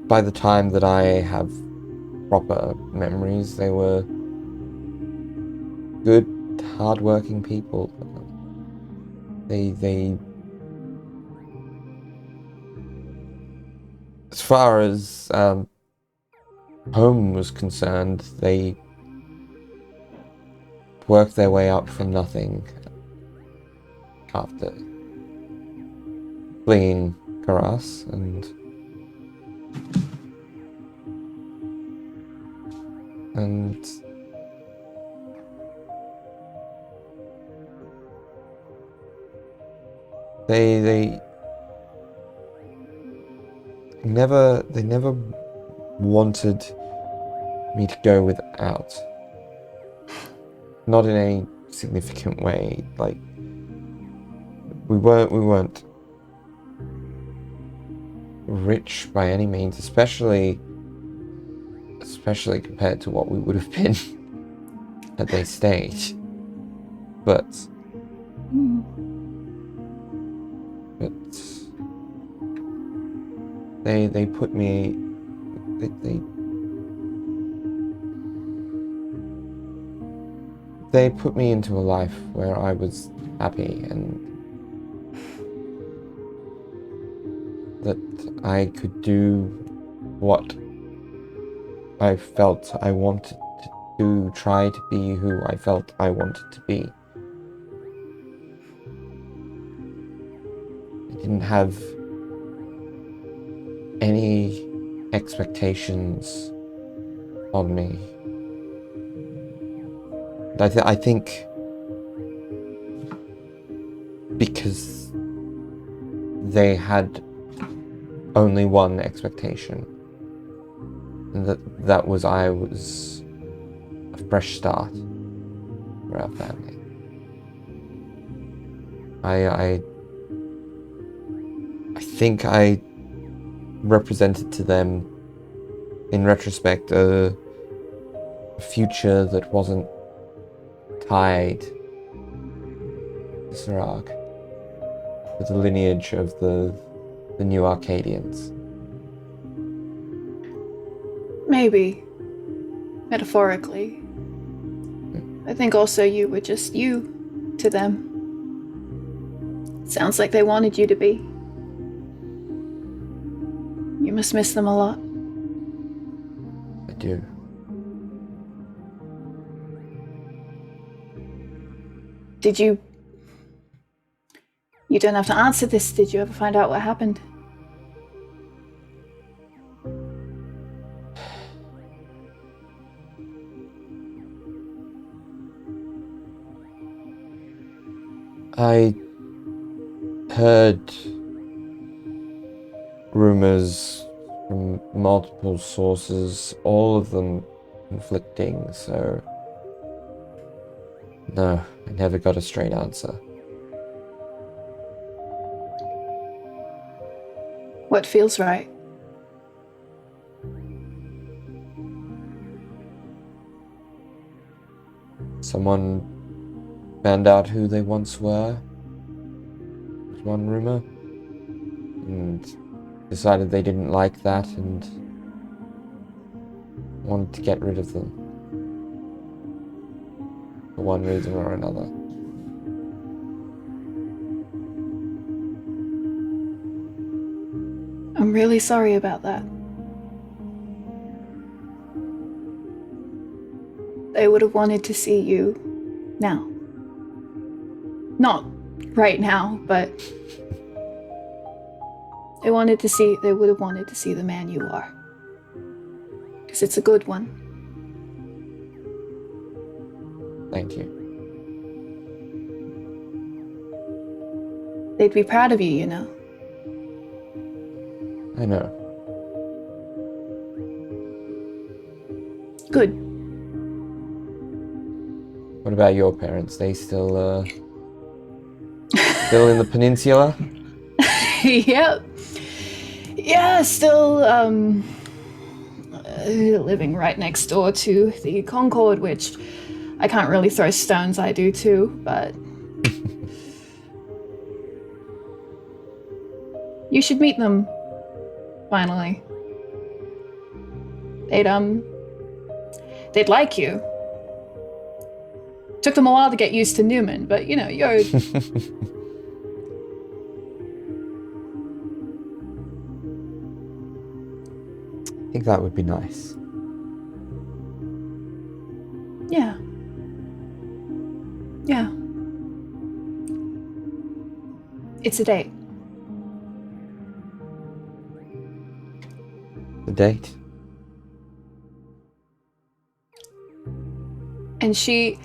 by the time that I have proper memories, they were good, hard-working people. They as far as home was concerned, they worked their way up from nothing after fleeing Karas, and they never wanted me to go without. Not in a significant way. Like, we weren't rich by any means, especially compared to what we would have been at their stage. But they put me they put me into a life where I was happy and that I could do what I felt I wanted to do, try to be who I felt I wanted to be. I didn't have any expectations on me. I think because they had only one expectation, and that was I was a fresh start for our family. I think I represented to them, in retrospect, a future that wasn't tied to Sirach, with the lineage of the new Arcadians. Maybe. Metaphorically. I think also you were just you to them. Sounds like they wanted you to be. You must miss them a lot. I do. Did you... You don't have to answer this. Did you ever find out what happened? I heard rumors from multiple sources, all of them conflicting, so no, I never got a straight answer. What feels right? Someone found out who they once were, was one rumor, and decided they didn't like that and wanted to get rid of them for one reason or another. I'm really sorry about that. They would have wanted to see you now. Not right now, but they would have wanted to see the man you are. Because it's a good one. Thank you. They'd be proud of you, you know. I know. Good. What about your parents? They still in the peninsula? Yep. Yeah, still living right next door to the Concord, which I can't really throw stones, I do too, but you should meet them finally. They'd like you. Took them a while to get used to Neumann, but you know, you're I think that would be nice. Yeah. Yeah. It's a date. The date? And she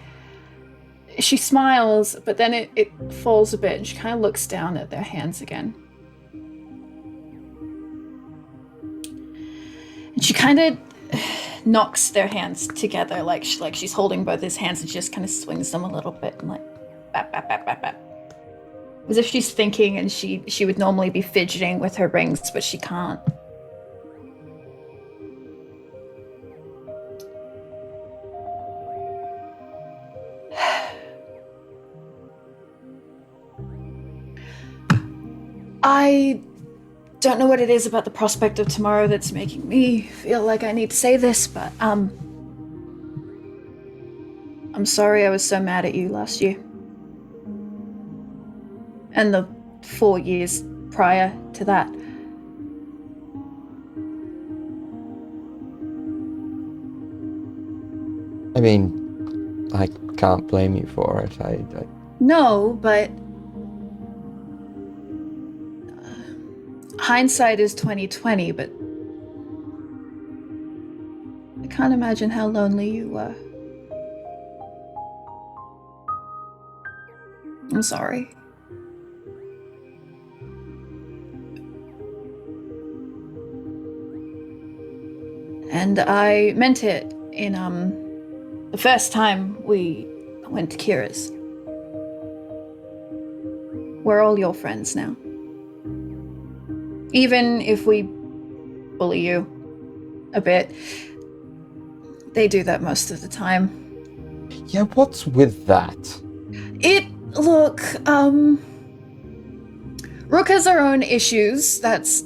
smiles, but then it falls a bit, and she kind of looks down at their hands again. And she kind of knocks their hands together, like she's holding both his hands, and she just kind of swings them a little bit, and like, bap, bap, bap, bap, bap. As if she's thinking, and she would normally be fidgeting with her rings, but she can't. I don't know what it is about the prospect of tomorrow that's making me feel like I need to say this, but I'm sorry I was so mad at you last year. And the 4 years prior to that. I mean, I can't blame you for it. I No, but hindsight is 20/20, but I can't imagine how lonely you were. I'm sorry. And I meant it in the first time we went to Kira's. We're all your friends now. Even if we bully you a bit, they do that most of the time. Yeah, what's with that? Look, Rook has her own issues. That's,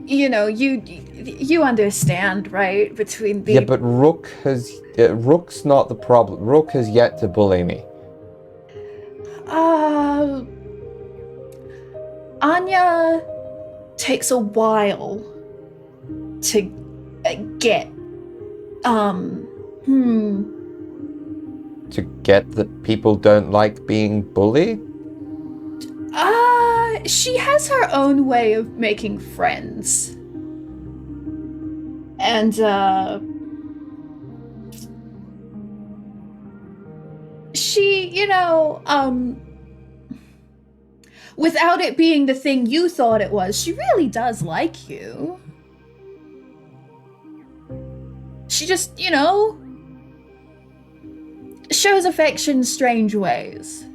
you know, you understand, right? Between the... Yeah, but Rook's not the problem. Rook has yet to bully me. Anya takes a while to get, To get that people don't like being bullied? She has her own way of making friends. And, she, you know, without it being the thing you thought it was, she really does like you. She just, shows affection strange ways.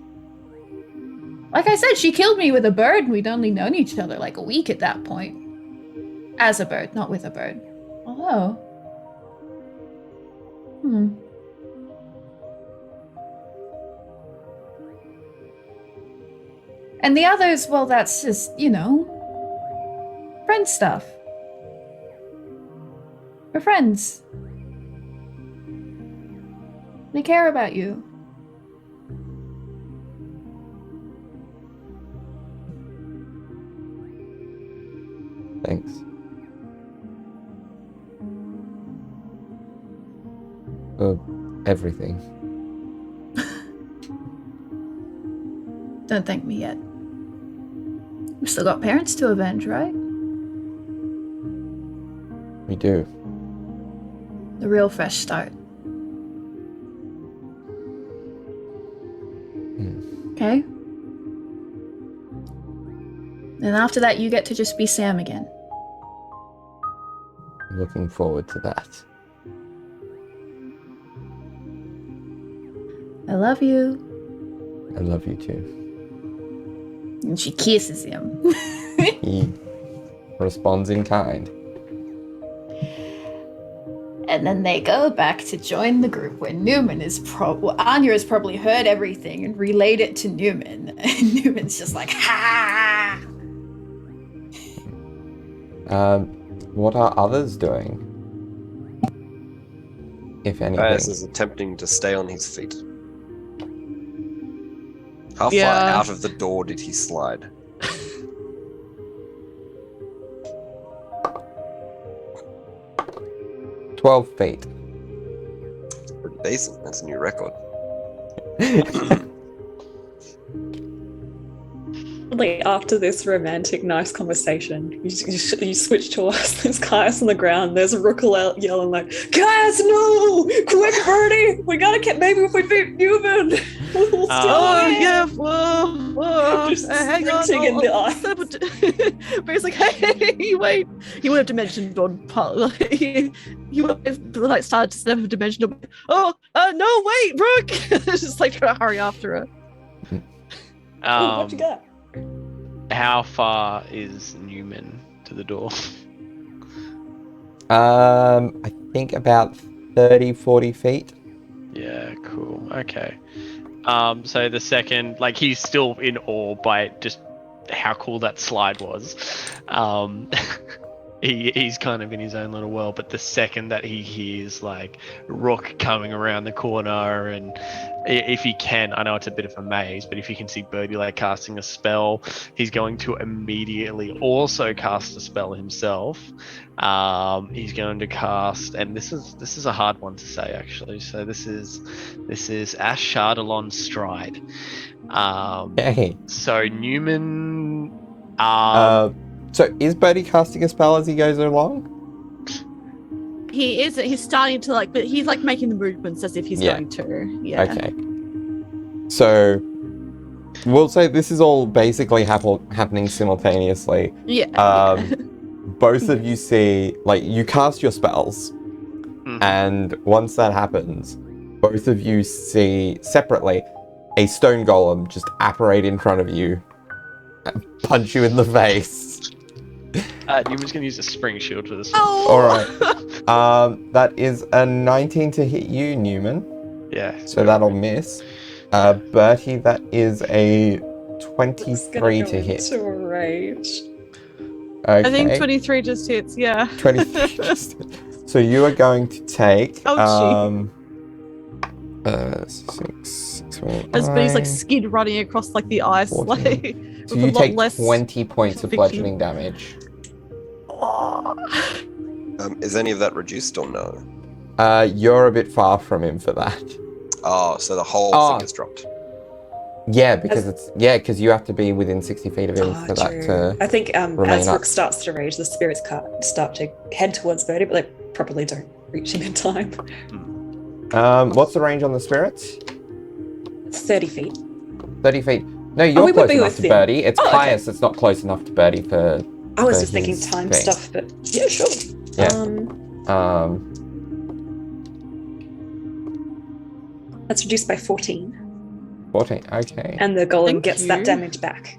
Like I said, she killed me with a bird, and we'd only known each other like a week at that point. As a bird, not with a bird. Although... And the others, well, that's just, friend stuff. We're friends. They care about you. Thanks. For everything. Don't thank me yet. We've still got parents to avenge, right? We do. The real fresh start. Okay? And after that, you get to just be Sam again. Looking forward to that. I love you. I love you too. And she kisses him. He responds in kind. And then they go back to join the group where Neumann is Anya has probably heard everything and relayed it to Neumann. And Newman's just like, ha! What are others doing? If anything. Caius is attempting to stay on his feet. How far Yeah. out of the door did he slide? – 12 feet. Pretty decent. That's a new record. Like after this romantic, nice conversation, you switch to us. There's Caius on the ground. There's Rookle out yelling like, "Caius, no! Quick, Bertie! We gotta get. Maybe if we beat Neumann, we'll still Oh win." yeah, whoa, Just hang on. sprinting in the ice. But he's like, hey, wait. He would have dimension door part. He would have like started to step a dimensional. Oh, no, wait, Rook! Just like trying to hurry after her. Ooh, what you got? How far is Neumann to the door? I think about 30, 40 feet. Yeah, cool. Okay. So the second, like, he's still in awe by just how cool that slide was. He's kind of in his own little world, but the second that he hears like Rook coming around the corner, and if he can, I know it's a bit of a maze, but if he can see Bertie like casting a spell, he's going to immediately also cast a spell himself. He's going to cast, and this is a hard one to say actually. So this is Ash Shardalon Stride. Hey. So Neumann. So is Bertie casting a spell as he goes along? He is. He's starting to like, but he's like making the movements as if he's going to. Yeah. Okay. So we'll say this is all basically happening simultaneously. Yeah. Both of you see, like, you cast your spells, and once that happens, both of you see separately a stone golem just apparate in front of you and punch you in the face. Newman's going to use a spring shield for this one. Oh. All right. That is a 19 to hit you, Neumann. Yeah. So that'll miss. Bertie, that is a 23 to hit. To a rage. Okay. I think 23 just hits. Yeah. 23 just hit. So you are going to take 6, As Bertie's like skid running across like the ice, 14. like. So with you a lot take less 20 points of friction. bludgeoning damage. Is any of that reduced or no? You're a bit far from him for that. Oh, so the whole Oh. thing is dropped. Yeah, because because you have to be within 60 feet of him for that to. I think remain as up. Rook starts to rage, the spirits start to head towards Bertie, but they probably don't reach him in time. What's the range on the spirits? 30 feet. 30 feet. No, you're we would close be enough to within. Bertie. It's Oh, okay. Caius that's not close enough to Bertie for. I was for just thinking his time thing. stuff, but yeah, sure. Yeah. That's reduced by 14. 14. Okay. And the golem Thank gets you. that damage back.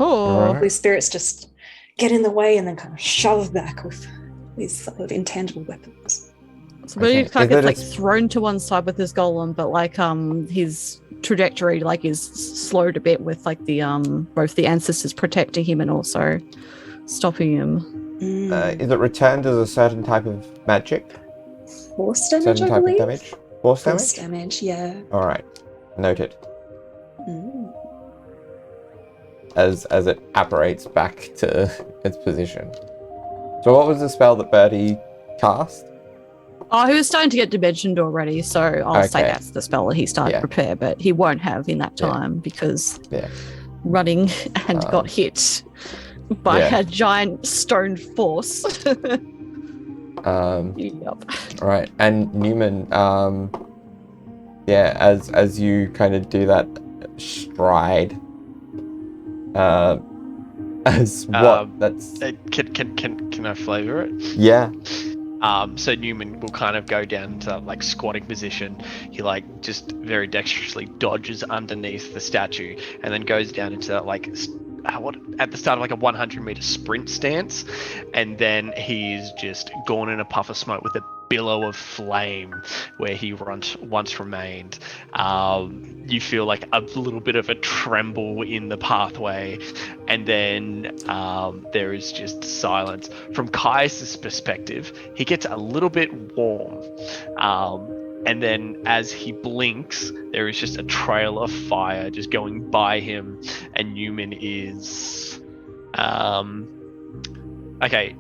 Oh, Alright. These spirits just get in the way and then kind of shove back with these sort of intangible weapons. so Bertie Okay. kind Is of it gets like thrown to one side with his golem, but like his trajectory like is slowed a bit with like the both the ancestors protecting him and also stopping him. Is it returned as a certain type of magic? Force damage, Certain I type believe? of damage? Force damage? Force damage, yeah. Alright. Noted. Mm. As it apparates back to its position. So what was the spell that Bertie cast? Oh, he was starting to get dimensioned already, so I'll say Okay. that's the spell that he started Yeah. to prepare, but he won't have in that Yeah. time because Yeah. running and got hit by yeah. a giant stone force. Yep. Alright, and Neumann, yeah, as you kind of do that stride, as what? That's Can I flavor it? yeah. So Neumann will kind of go down to like squatting position. He like just very dexterously dodges underneath the statue and then goes down into that like at the start of like a 100-meter sprint stance, and then he's just gone in a puff of smoke with a billow of flame where he once remained. You feel like a little bit of a tremble in the pathway, and then there is just silence. From Caius's perspective, he gets a little bit warm, and then as he blinks, there is just a trail of fire just going by him, and Neumann is okay.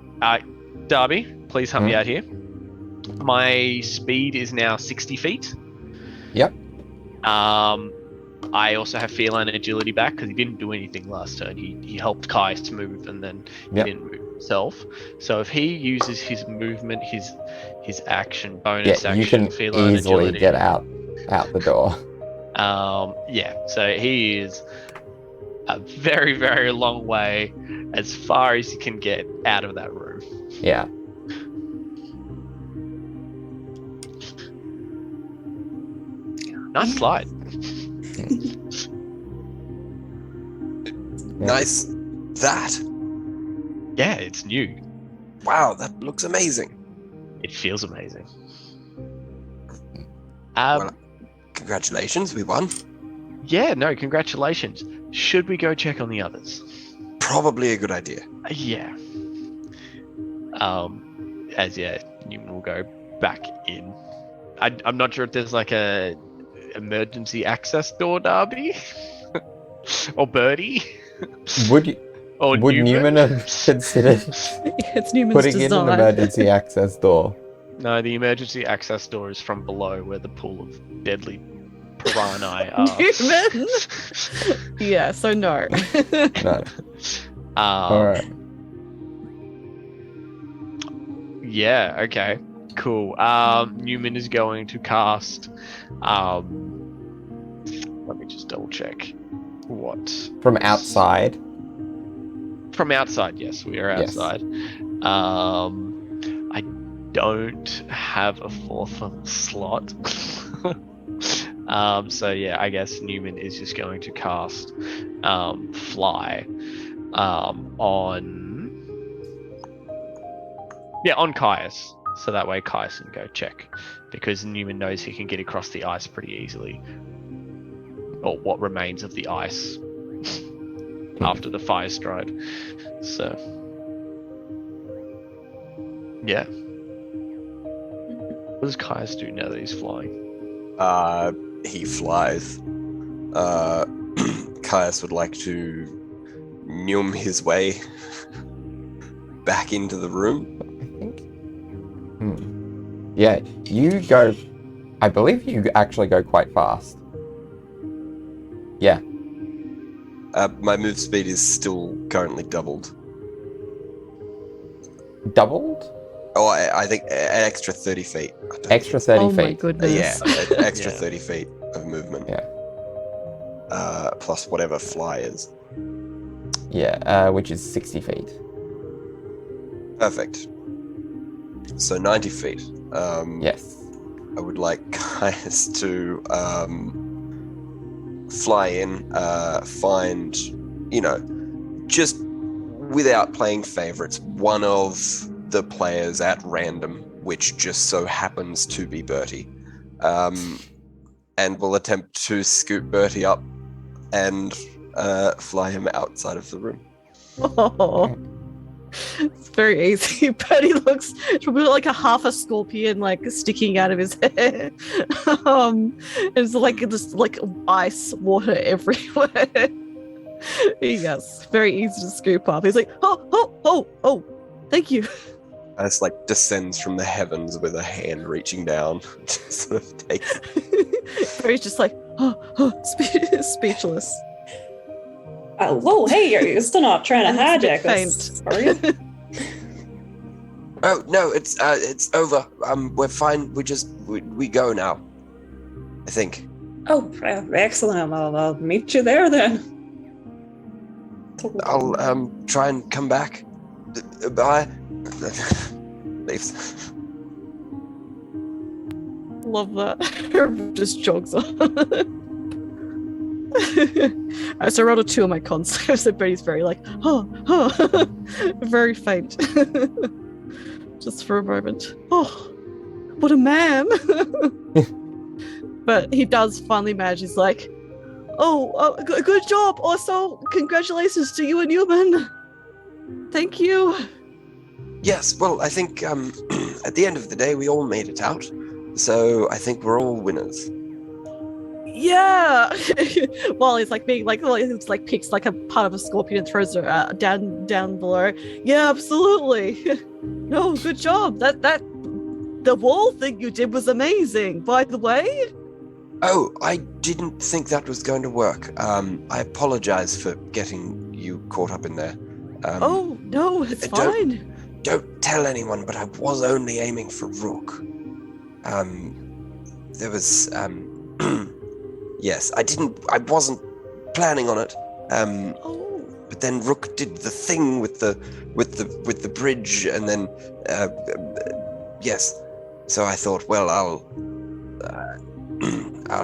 Darby, please help me out here. My speed is now 60 feet. Yep. I also have feline agility back because he didn't do anything last turn. He helped Caius to move and then he didn't move himself. So if he uses his movement, his action, bonus Yeah, action, you can feline easily agility. get out the door. Yeah, so he is a very, very long way, as far as he can get out of that room. Yeah. Nice slide. Nice. That. Yeah, it's new. Wow, that looks amazing. It feels amazing. Well, congratulations, we won. Yeah, no, congratulations. Should we go check on the others? Probably a good idea. Yeah. Neumann will go back in. I'm not sure if there's like a emergency access door, Darby, or Bertie. Would you? Or Would Neumann have considered It's Newman's putting in design. an emergency access door? No, the emergency access door is from below, where the pool of deadly piranha are. Newman? Yeah, so no. No. All right. Yeah, okay. Cool. Neumann is going to cast. Let me just double check. What? From outside. From outside, yes, we are Yes. outside. I don't have a fourth slot. So yeah, I guess Neumann is just going to cast Fly on Caius. So that way Caius can go check, because Neumann knows he can get across the ice pretty easily. Or what remains of the ice after the fire stride. So yeah. What does Caius do now that he's flying? He flies. Caius would like to Neum his way back into the room. I think. Yeah, you go. I believe you actually go quite fast. Yeah. My move speed is still currently doubled. Doubled? Oh, I think an extra 30 feet. Extra 30 Oh feet. my goodness. Yeah, an extra Yeah. 30 feet of movement. Yeah. plus whatever fly is. Yeah, which is 60 feet. Perfect. So 90 feet. Yes. I would like Caius to fly in, find, just without playing favorites, one of the players at random, which just so happens to be Bertie, and will attempt to scoop Bertie up and fly him outside of the room. Oh, it's very easy. Bertie looks probably like a half a scorpion, like sticking out of his hair. It's like just like ice water everywhere. Yes, very easy to scoop up. He's like, oh, thank you. It's like descends from the heavens with a hand reaching down. Just sort of takes. Bertie's just like, speechless. Whoa, hey, you're still not trying to And hijack it's us, are you? Oh no, it's over. We're fine. We go now. I think. Oh, excellent. I'll meet you there then. I'll try and come back. Bye. Leaves. Love that. Just jogs on. So I rolled a 2 on my cons, so Bertie's very like, very faint. Just for a moment. Oh, what a man. But he does finally manage. He's like, good job. Also, congratulations to you and Neumann. Thank you. Yes, well, I think at the end of the day, we all made it out. So I think we're all winners. Yeah. While he's like being like, it's like picks like a part of a scorpion and throws it down below. Yeah, absolutely. No, good job. That the wall thing you did was amazing. By the way. Oh, I didn't think that was going to work. I apologize for getting you caught up in there. Oh no, it's fine. Don't tell anyone, but I was only aiming for Rook. There was yes, I wasn't planning on it. But then Rook did the thing with the bridge, and then yes. So I thought, well, I'll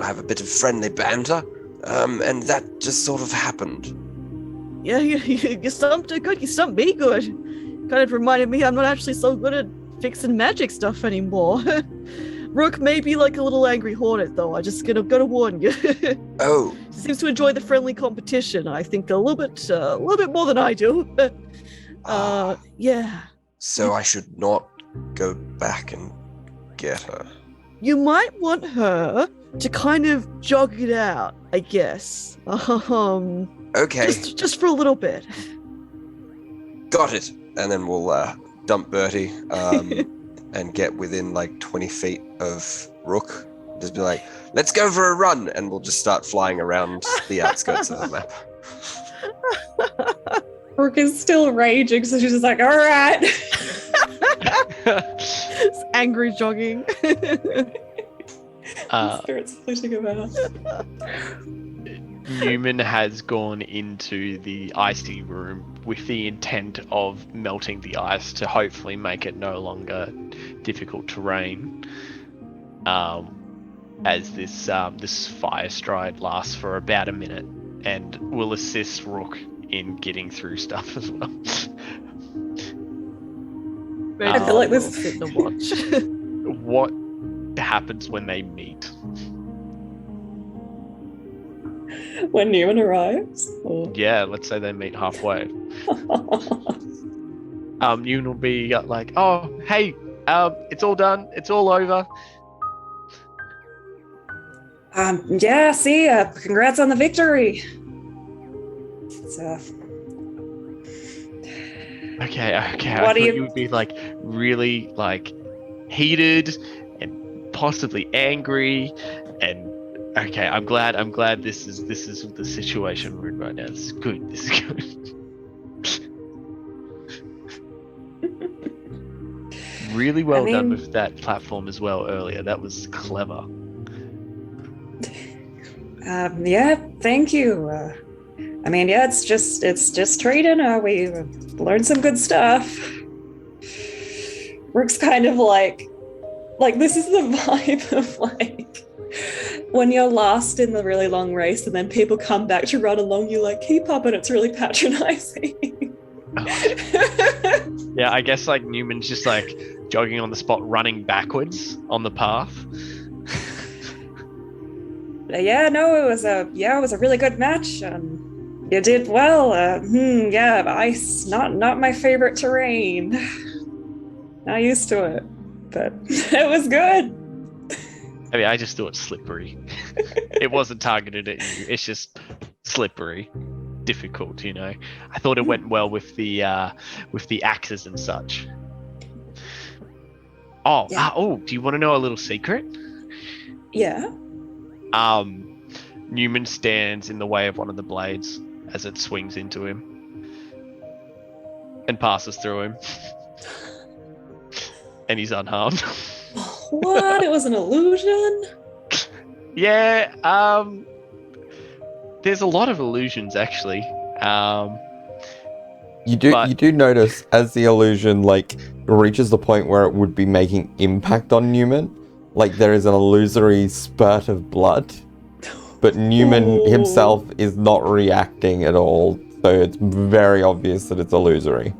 have a bit of friendly banter, and that just sort of happened. Yeah, you stumped good. You stumped me good. Kind of reminded me I'm not actually so good at fixing magic stuff anymore. Rook may be like a little angry hornet, though. I just gotta warn you. Oh. She seems to enjoy the friendly competition. I think a little bit more than I do. Yeah. So I should not go back and get her. You might want her to kind of jog it out, I guess. Okay. Just for a little bit. Got it. And then we'll dump Bertie and get within like 20 feet of Rook. Just be like, let's go for a run, and we'll just start flying around the outskirts of the map. Rook is still raging, so she's just like, all right. It's angry jogging. Spirits fleeting about. Neumann has gone into the icy room with the intent of melting the ice to hopefully make it no longer difficult terrain. As this fire stride lasts for about a minute, and will assist Rook in getting through stuff as well. I feel like this. Sit to watch. What happens when they meet? When Neumann arrives? Or... Yeah, let's say they meet halfway. Neumann will be like, oh, hey, it's all done. It's all over. Yeah, see, congrats on the victory. So... Okay. I What thought do you would be like really like heated and possibly angry, and okay, I'm glad this is the situation we're in right now. This is good. Really well done with that platform as well earlier. That was clever. Yeah, thank you. I mean, yeah, it's just training. We learned some good stuff. Rook's kind of like this is the vibe of like when you're lost in the really long race and then people come back to run along, you like keep up, and it's really patronizing. Yeah, I guess like Newman's just like jogging on the spot, running backwards on the path. Yeah, no, it was a really good match. You did well. Yeah, ice, not my favorite terrain. Not used to it, but it was good. I mean, I just thought slippery. It wasn't targeted at you. It's just slippery, difficult. You know. I thought it went well with the axes and such. Oh, Yeah. Do you want to know a little secret? Yeah. Newman stands in the way of one of the blades as it swings into him and passes through him. And he's unharmed. What? It was an illusion? Yeah, there's a lot of illusions actually. You do notice as the illusion like reaches the point where it would be making impact on Neumann, like there is an illusory spurt of blood, but Neumann himself is not reacting at all, so it's very obvious that it's illusory.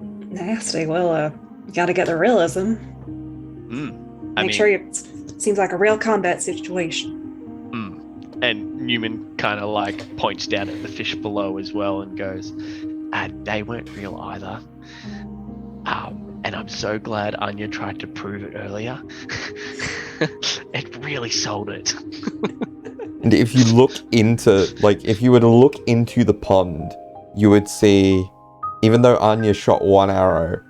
Nasty. Well, you gotta get the realism. Make sure it seems like a real combat situation. And Newman kind of like points down at the fish below as well and goes, they weren't real either. And I'm so glad Anya tried to prove it earlier. It really sold it. And if you look into, if you were to look into the pond, you would see, even though Anya shot one arrow,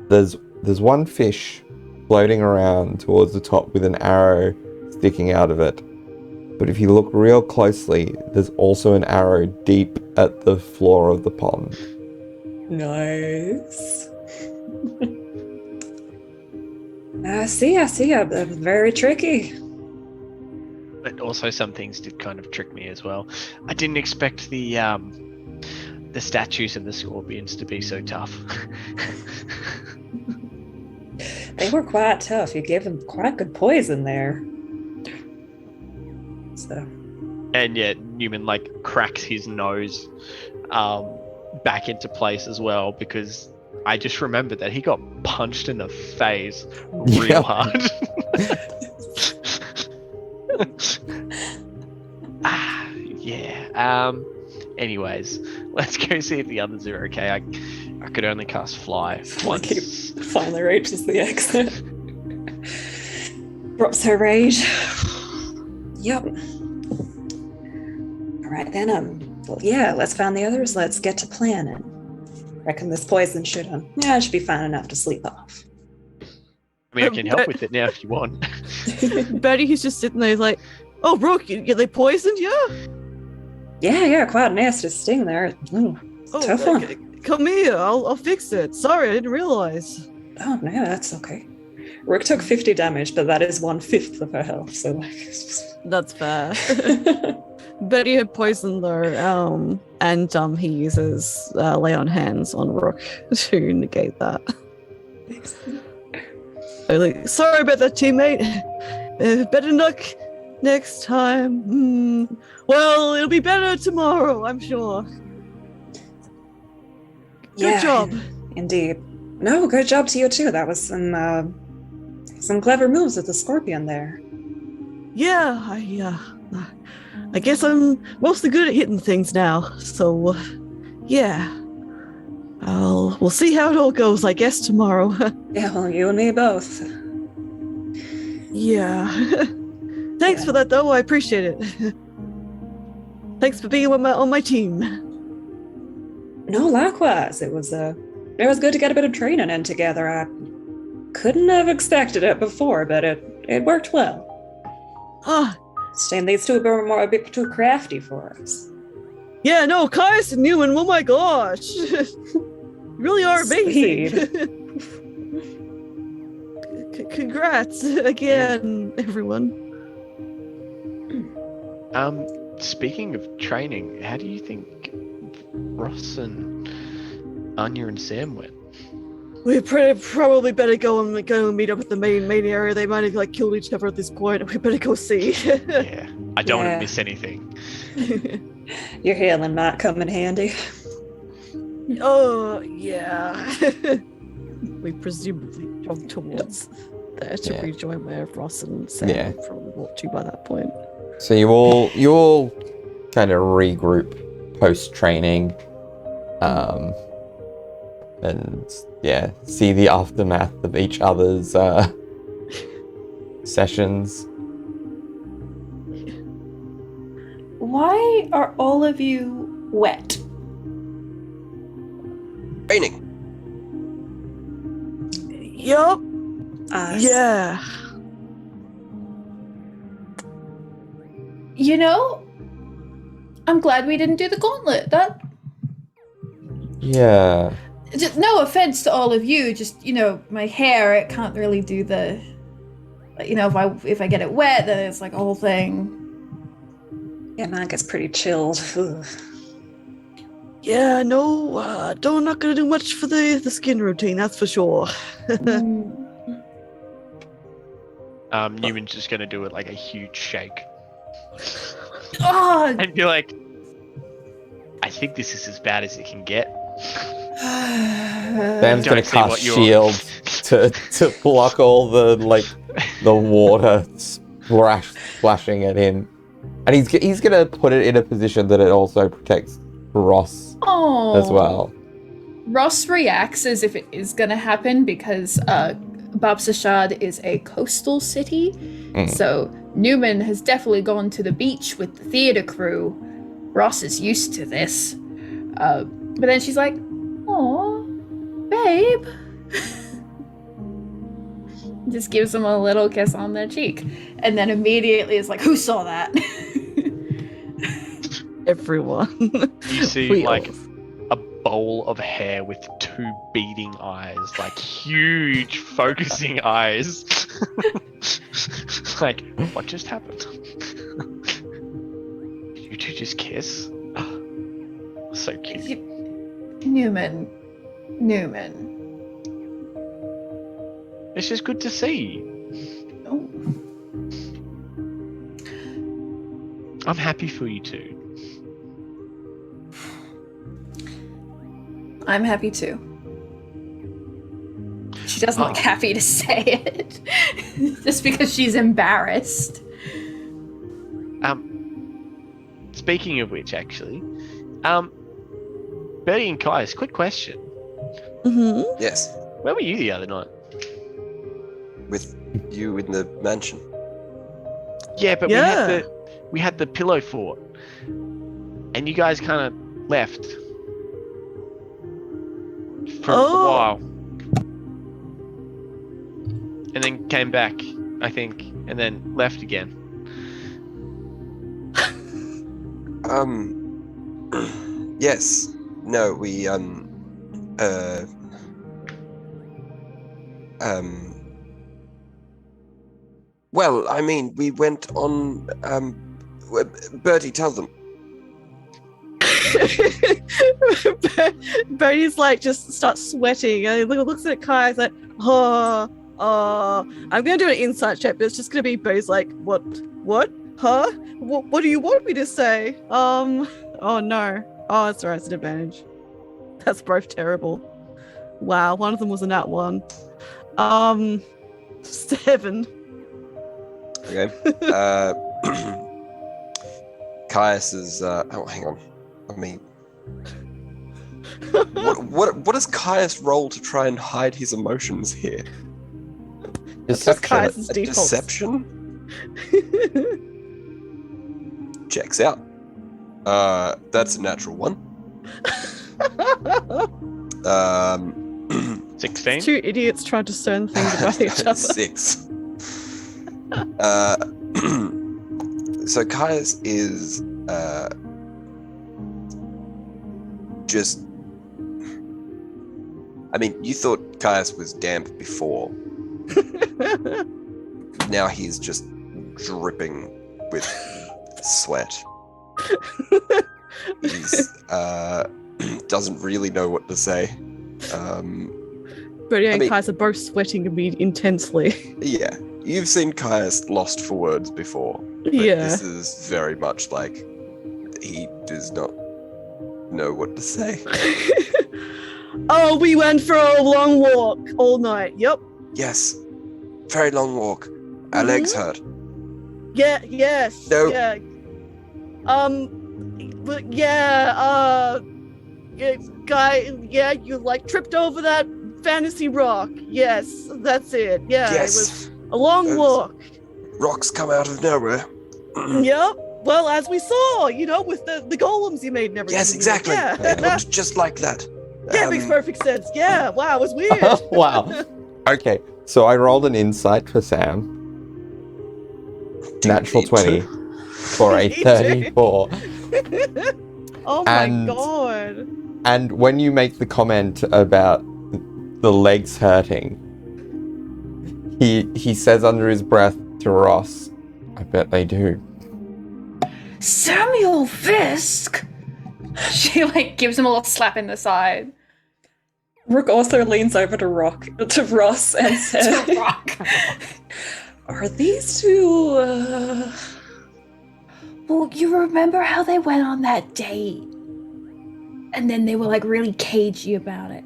there's one fish floating around towards the top with an arrow sticking out of it. But if you look real closely, there's also an arrow deep at the floor of the pond. Nice. I see. Very tricky. But also some things did kind of trick me as well. I didn't expect the statues and the scorpions to be so tough. They were quite tough. You gave them quite good poison there. So. And yet Newman cracks his nose back into place as well, because I just remembered that he got punched in the face real hard. Anyways, let's go see if the others are okay. I could only cast fly once. Finally reaches the exit. Drops her rage. Yep. Alright then, let's find the others. Let's get to planning. Reckon this poison should be fine enough to sleep off. I mean, I can help with it now if you want. Bertie, he's just sitting there like, oh, Rook, they poisoned you? Yeah, quite a nasty sting there. Tough one. Come here, I'll fix it. Sorry, I didn't realize. Oh, no, that's okay. Rook took 50 damage, but that is 1/5 of her health, so That's fair. Bertie had poisoned her, and he uses lay on hands on Rook to negate that. Sorry about that, teammate. Better luck next time. Well, it'll be better tomorrow, I'm sure. Good job. Indeed. No, good job to you too. That was some clever moves with the scorpion there. Yeah, I guess I'm mostly good at hitting things now. So, yeah. We'll see how it all goes, I guess, tomorrow. Yeah, well, you and me both. Yeah. Thanks for that, though. I appreciate it. Thanks for being on my team. No, likewise. It was good to get a bit of training in together. I couldn't have expected it before, but it worked well. Shame these two are a bit too crafty for us. Yeah, no, Caius and Neumann, oh my gosh. Really are amazing. Congrats again, everyone. Speaking of training, how do you think Ross and Anya and Sam went? We probably better go and meet up at the main area. They might have like killed each other at this point. We better go see. Yeah, I don't want Yeah. to miss anything. Your healing might come in handy. Oh yeah. We presumably jog towards there to Yeah. rejoin where Ross and Sam Yeah. probably walked to by that point. So you all kind of regroup post training, and yeah, see the aftermath of each other's sessions. Why are all of you wet? Training. Yup. Yeah. You know, I'm glad we didn't do the gauntlet. That Yeah. just, no offense to all of you, just my hair, it can't really do the if I get it wet, then it's like a whole thing. Yeah, mine gets pretty chilled. Ugh. Yeah, no, not gonna do much for the skin routine, that's for sure. Newman's just gonna do it like a huge shake. Oh, And be like, I think this is as bad as it can get. Sam's gonna Don't see what cast you're- shield to block all the water splashing at him, and he's gonna put it in a position that it also protects Ross oh. as well. Ross reacts as if it is gonna happen because Babsashad is a coastal city, so Neumann has definitely gone to the beach with the theater crew. Ross is used to this. But then she's like, "Aw, babe." Just gives him a little kiss on the cheek. And then immediately is like, "Who saw that?" Everyone. You see We like all- a bowl of hair with two beating eyes, like huge focusing eyes. Like, what just happened? Did you two just kiss? So cute. Neumann. It's just good to see. Oh. I'm happy for you two. I'm happy too. She doesn't look happy to say it. Just because she's embarrassed. Speaking of which, actually, Bertie and Caius, quick question. Mm-hmm. Yes, Where were you the other night? with you in the mansion. Yeah, but Yeah. we had the pillow fort, and you guys kind of left for a Oh. while, and then came back, I think, and then left again. Yes. No, we well, I mean, we went on Bertie, tell them. Bertie's like just starts sweating and he looks at Kai. He's like, I'm gonna do an insight check, but it's just gonna be Bertie's like, what, huh? What do you want me to say? Oh no. Oh, it's alright, it's an advantage. That's both terrible. Wow, one of them was a nat 1. 7. Okay. Caius is. Oh, hang on. Let me. What does Caius roll to try and hide his emotions here? That's just Deception. Caius's A default. deception? Checks out. That's a natural 1. 16. Two idiots trying to discern things about each other. 6. So Caius is just. I mean, you thought Caius was damp before. Now he's just dripping with sweat. He's doesn't really know what to say. Bertie and mean- Caius are both sweating intensely. Yeah, you've seen Caius lost for words before. But Yeah. this is very much like he does not know what to say. Oh, we went for a long walk all night. Yep. Yes, very long walk. Our legs hurt. Yeah. Yes. No. Yeah. But yeah. Yeah, guy. Yeah, you like tripped over that fantasy rock. Yes, that's it. Yeah. Yes. It was a long Those- walk. Rocks come out of nowhere. Yep. Well, as we saw, with the golems you made and everything. Yes, exactly. Yeah. It looked just like that. Yeah, it makes perfect sense. Yeah. Wow, it was weird. Wow. Okay, so I rolled an insight for Sam. Natural 20 for a Me too. 34. Oh my And- god. And when you make the comment about the legs hurting, he says under his breath to Ross, I bet they do. Samuel Fisk. She gives him a little slap in the side. Rook also leans over to Ross and says, To Rock. "Are these two? Well, you remember how they went on that date? And then they were really cagey about it.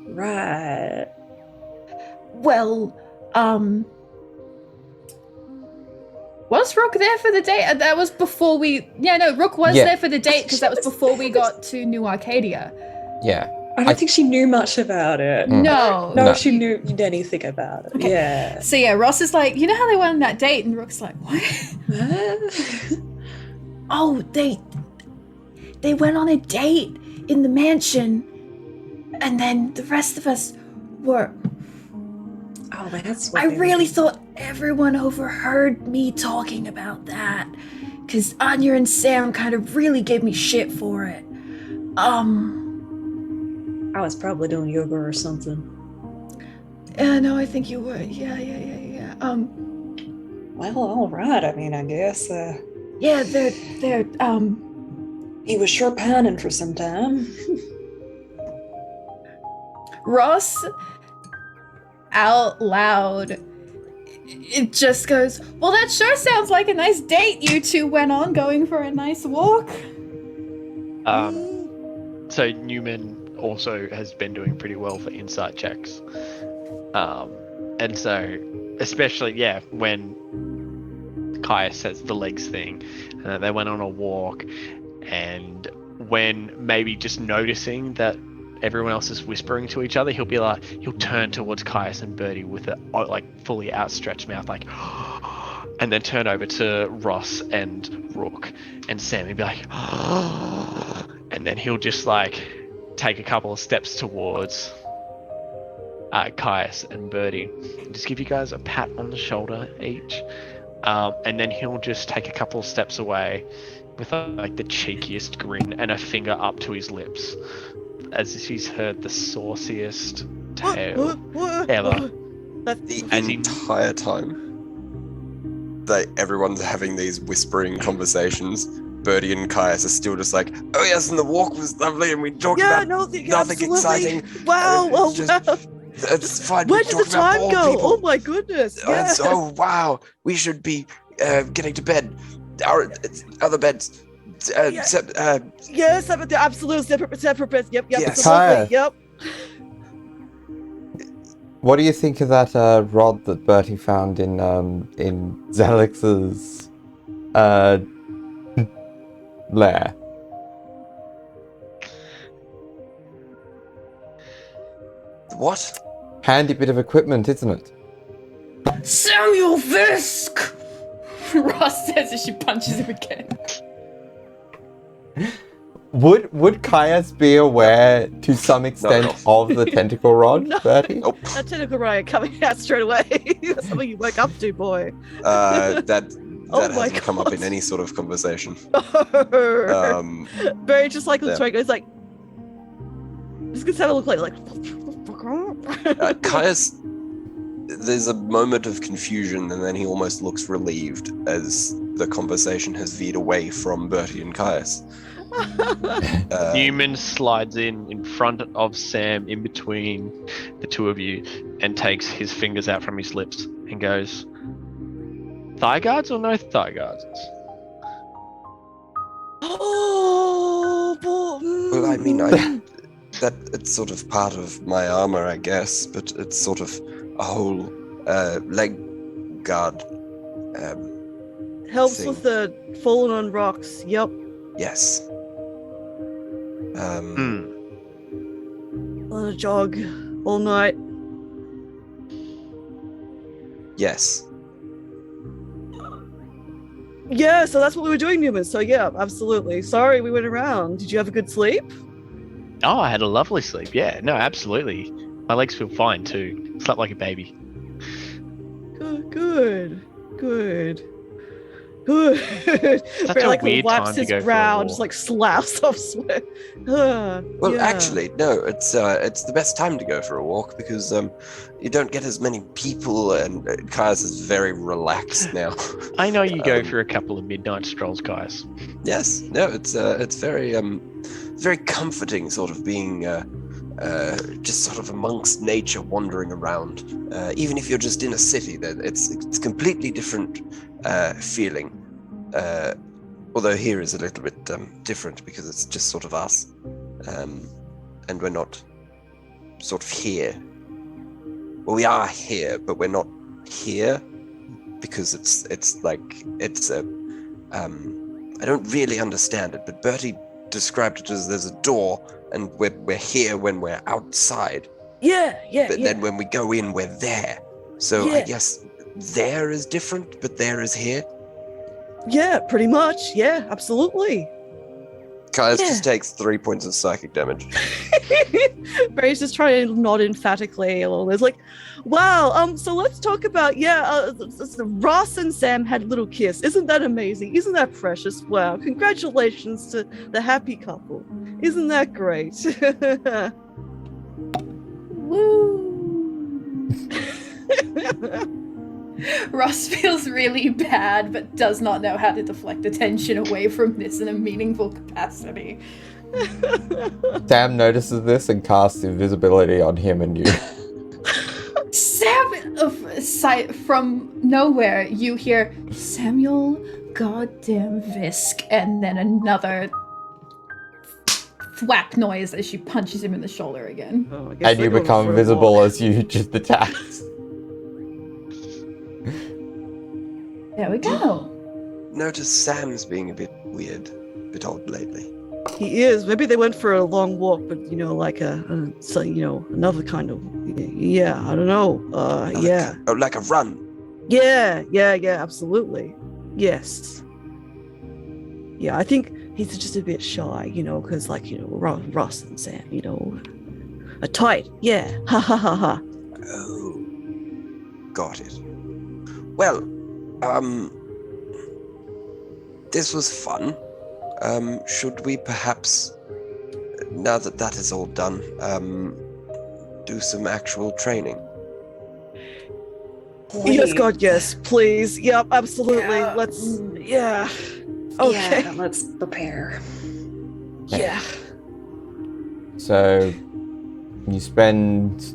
Right. Well, was Rook there for the date? That was before we... Yeah, no, Rook was Yeah. there for the date because that was before we got to New Arcadia. Yeah. I don't think she knew much about it. Mm. No. No, No. she knew anything about it. Okay. Yeah. So yeah, Ross is like, you know how they went on that date? And Rook's like, what? Oh, they went on a date in the mansion. And then the rest of us were... Oh, that's what I they really were. thought everyone overheard me talking about that. Because Anya and Sam kind of really gave me shit for it. I was probably doing yoga or something. Yeah, no, I think you would. Yeah. Well, all right. I mean, I guess Yeah, they're, he was sure pining for some time. Ross out loud, it just goes, well, that sure sounds like a nice date you two went on, going for a nice walk. So Neumann also has been doing pretty well for insight checks. And so, especially, when Caius says the legs thing, and that they went on a walk, and when maybe just noticing that everyone else is whispering to each other, he'll turn towards Caius and Bertie with a fully outstretched mouth, and then turn over to Ross and Rook and Sam and be like, and then he'll just take a couple of steps towards Caius and Bertie, just give you guys a pat on the shoulder each, and then he'll just take a couple of steps away with the cheekiest grin and a finger up to his lips, as if he's heard the sauciest tale ever. The entire time that everyone's having these whispering conversations, Bertie and Caius are still just like, oh yes, and the walk was lovely, and we talked about nothing absolutely. exciting. Wow, It's just- It's fine. Where we did the talked about time bald go? people. Oh my goodness. Yeah. Oh wow, we should be getting to bed. Our other beds. Yeah. Yes, absolute separate beds. Yep, Yes. absolutely. Yep. What do you think of that rod that Bertie found in Zelix's lair? What? Handy bit of equipment, isn't it? Samuel Fisk! Ross says as she punches him again. Would Caius be aware to some extent of the tentacle rod, No. Bertie? Nope. That tentacle riot coming out straight away. That's something you wake up to, boy. That Oh my hasn't come up in God. any sort of conversation. Very just like yeah. the it's like just gonna have a look like Caius there's a moment of confusion, and then he almost looks relieved as the conversation has veered away from Bertie and Caius. Neumann slides in front of Sam, in between the two of you, and takes his fingers out from his lips and goes, "Thigh guards or no thigh guards?" Oh, Well, I mean, that it's sort of part of my armor, I guess, but it's sort of a whole leg guard. helps thing. with the falling on rocks. Yep. Yes. On a jog all night. Yes. Yeah, so that's what we were doing, Newman. So yeah, absolutely. Sorry we went around. Did you have a good sleep? Oh, I had a lovely sleep. Yeah, no, absolutely. My legs feel fine too. Slept like a baby. Good. Such Ray, a like, weird wipes time to his go for a brow, walk. just like slaps off sweat. Well, Yeah. actually, no. It's the best time to go for a walk because you don't get as many people, and Caius is very relaxed now. I know you go for a couple of midnight strolls, guys. Yes. No. It's very comforting, sort of being just sort of amongst nature, wandering around. Even if you're just in a city, then it's completely different feeling. Although here is a little bit different because it's just sort of us, and we're not sort of here. Well, we are here, but we're not here because it's a. I don't really understand it, but Bertie described it as there's a door, and we're here when we're outside. Yeah. But then when we go in, we're there. So I Yeah. guess there is different, but there is here. Yeah, pretty much. Yeah, absolutely. Caius Yeah. just takes 3 points of psychic damage. Barry's just trying to nod emphatically along. It's like, wow. So let's talk about Ross and Sam had a little kiss. Isn't that amazing? Isn't that precious? Wow! Congratulations to the happy couple. Isn't that great? Ross feels really bad, but does not know how to deflect attention away from this in a meaningful capacity. Sam notices this and casts invisibility on him and you. Sam, from nowhere, you hear Samuel goddamn Visk, and then another thwack noise as she punches him in the shoulder again. Oh, I guess And you they're going become for a invisible walk. as you just attacked. There we go. Notice Sam's being a bit weird, a bit odd lately. He is. Maybe they went for a long walk, but like another kind of. Yeah, I don't know. Yeah. Oh, like a run. Yeah, absolutely. Yes. Yeah, I think he's just a bit shy, because Ross and Sam, are tight. Yeah. Ha ha ha ha. Oh, got it. Well, this was fun. Should we perhaps, now that that is all done, do some actual training? Yes, God, yes, please. Yep, absolutely. Yeah. Let's. Yeah. Okay. Yeah, let's prepare. Yeah. So you spend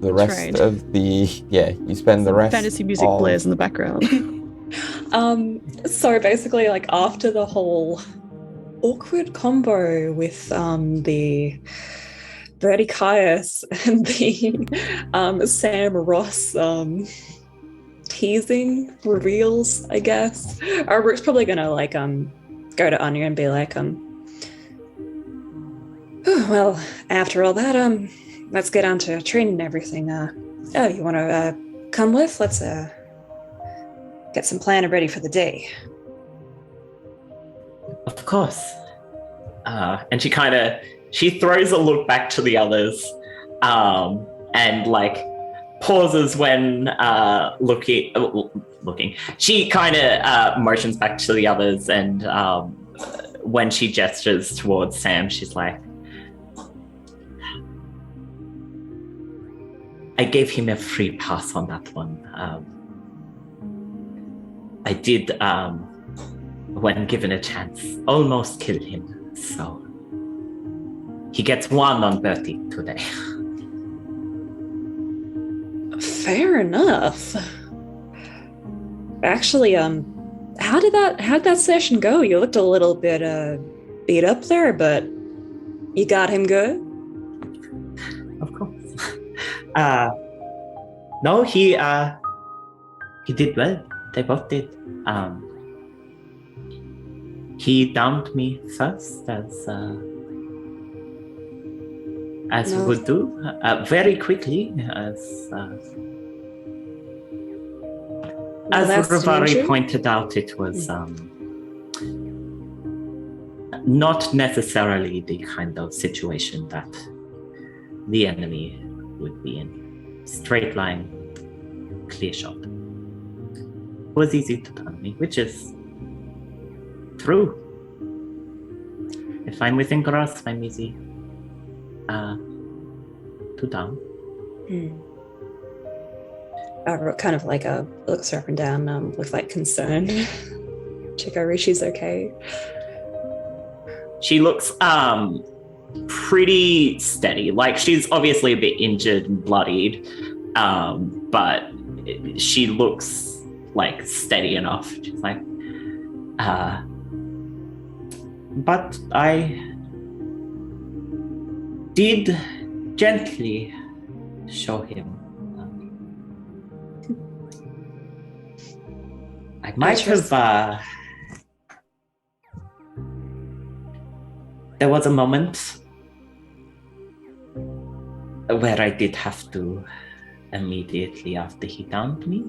the rest Trained. of the you spend the rest Fantasy music of blares in the background. So basically, like after the whole awkward combo with the Bertie Caius and the Sam Ross teasing reveals, I guess. Rook's probably gonna go to Anya and be like, well, after all that, let's get on to training and everything. You wanna come with? Let's get some planning ready for the day. Of course. And she throws a look back to the others, and pauses when looking. She kind of motions back to the others, and when she gestures towards Sam, she's like, I gave him a free pass on that one. I did, when given a chance, almost kill him. So he gets 1 on Bertie today. Fair enough. Actually, how'd that session go? You looked a little bit beat up there, but you got him good? Of course. No, he did well. They both did. He downed me first, as No. would do, very quickly, as that's an Rivari issue. pointed out, it was not necessarily the kind of situation that the enemy would be in. Straight line, clear shot. It was easy to turn me, which is true. If I'm within grasp, I'm easy to down. Kind of like looks her up and down with like concern. Check over she's okay. She looks pretty steady. Like, she's obviously a bit injured and bloodied, but she looks like steady enough. She's like, but I did gently show him. I might have. There was a moment where I did have to, immediately after he downed me.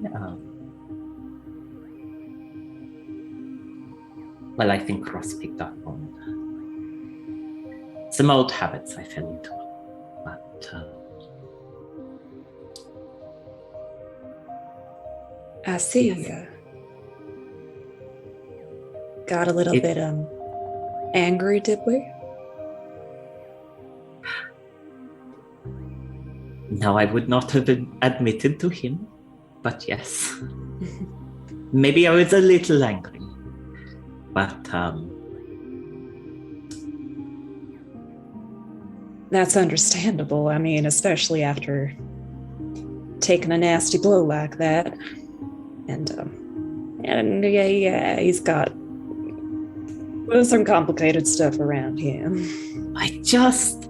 Well, I think Ross picked up on some old habits I fell into, but I see. Yes. Got a little bit angry, did we? No, I would not have admitted to him, but yes. Maybe I was a little angry, but that's understandable. I mean, especially after taking a nasty blow like that. And yeah, he's got some complicated stuff around him.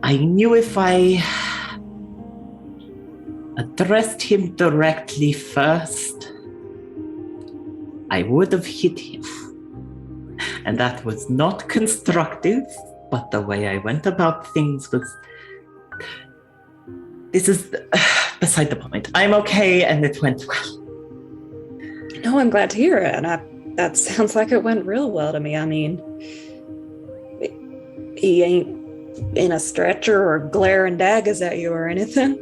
I knew if I addressed him directly first, I would have hit him. And that was not constructive, but the way I went about things was... This is beside the point. I'm okay, and it went well. No, I'm glad to hear it, and that sounds like it went real well to me. I mean, he ain't in a stretcher or glaring daggers at you or anything.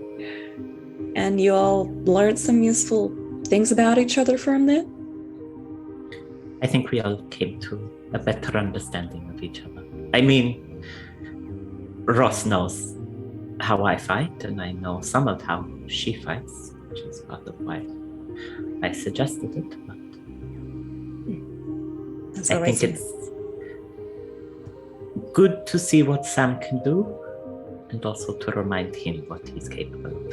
And you all learned some useful things about each other from that? I think we all came to a better understanding of each other. I mean, Ross knows how I fight, and I know some of how she fights, which is part of why I suggested it, but That's I think it's good to see what Sam can do, and also to remind him what he's capable of,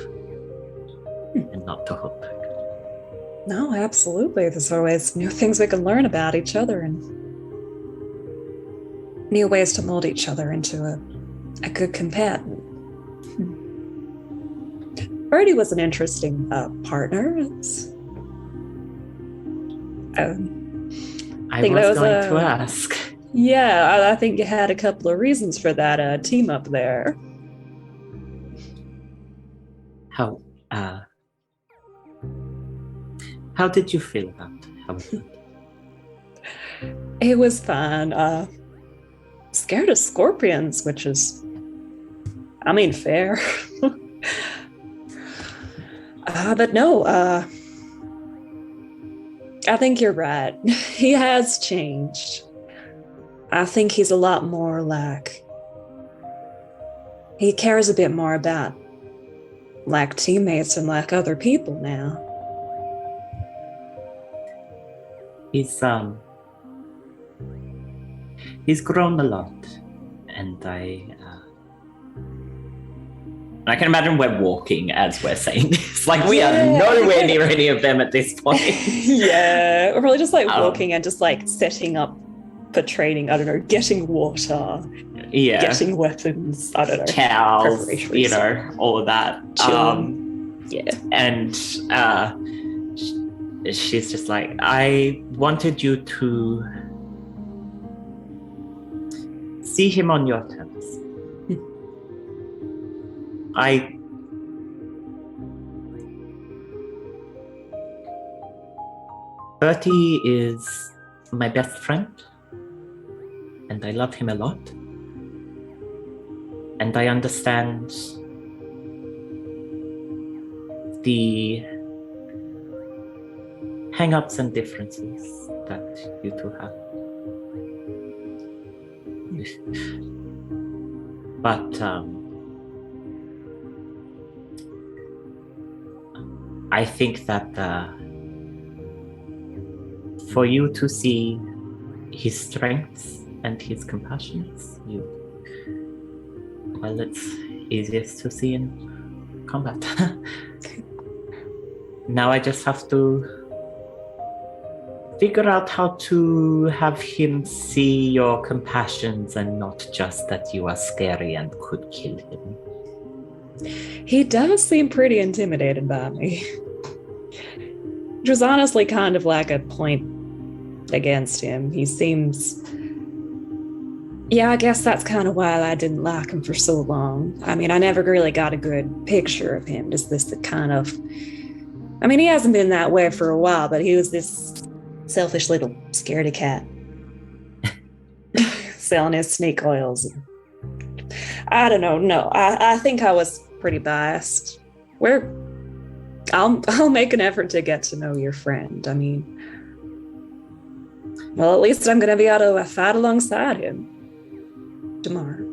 and not to hold back. No, absolutely. There's always new things we can learn about each other and new ways to mold each other into a good combatant. Bertie was an interesting partner. I think was that was going to ask. Yeah, I think you had a couple of reasons for that team up there. How did you feel about it? It was fun. Scared of scorpions, which is, I mean, fair. But no, I think you're right. He has changed. I think he's a lot more like, he cares a bit more about like teammates and like other people now. He's grown a lot, and I can imagine we're walking as we're saying this. Like, we are nowhere near any of them at this point. Yeah, we're probably just like walking and just like setting up for training. I don't know, getting water, getting weapons. I don't know, towels, all of that. And she's just like, I wanted you to see him on your terms. Bertie is my best friend, and I love him a lot. And I understand the hang-ups and differences that you two have. But I think that for you to see his strengths and his compassions, it's easiest to see in combat. Now I just have to figure out how to have him see your compassions and not just that you are scary and could kill him. He does seem pretty intimidated by me. Which was honestly kind of like a point against him. He seems... Yeah, I guess that's kind of why I didn't like him for so long. I mean, I never really got a good picture of him. Just this kind of... I mean, he hasn't been that way for a while, but he was this selfish little scaredy cat. Selling his snake oils. I don't know. No, I think I was pretty biased. I'll make an effort to get to know your friend. I mean, well, at least I'm going to be able to fight alongside him tomorrow.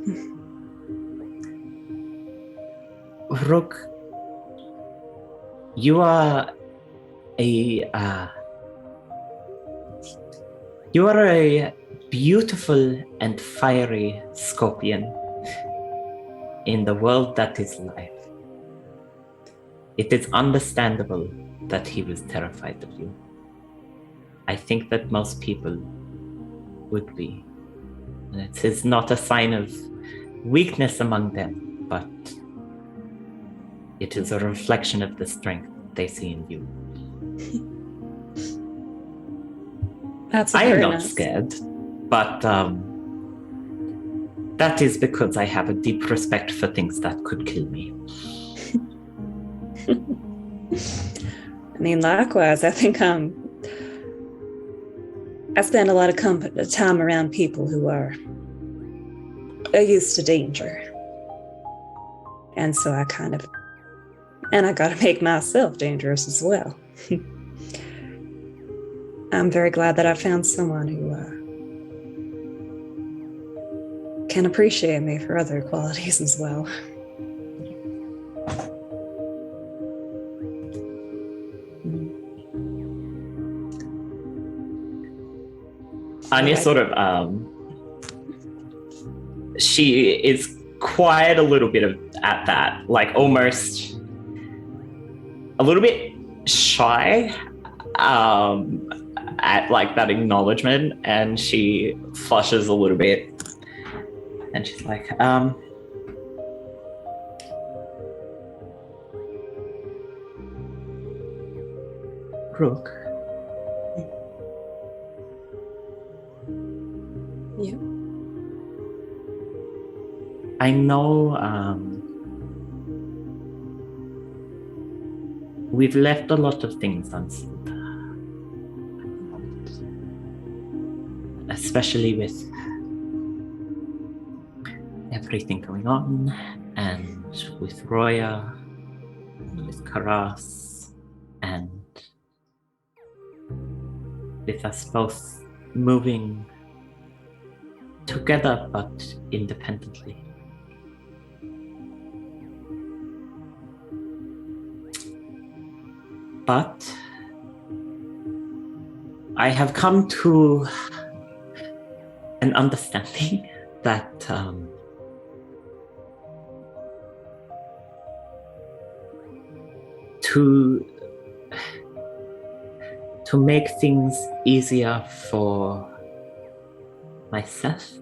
Rook, you are a beautiful and fiery scorpion in the world that is life. It is understandable that he was terrified of you. I think that most people would be. And it is not a sign of weakness among them, but it is a reflection of the strength they see in you. I am not scared, but that is because I have a deep respect for things that could kill me. I mean, likewise, I think I spend a lot of time around people who are used to danger. And so I got to make myself dangerous as well. I'm very glad that I found someone who can appreciate me for other qualities as well. Anya sort of, she is quiet a little bit at that, like almost a little bit shy at like that acknowledgement, and she flushes a little bit, and she's like, Rook. Yeah. I know we've left a lot of things unsaid, especially with everything going on, and with Roya, with Karas, and with us both moving together but independently. But I have come to an understanding that to make things easier for myself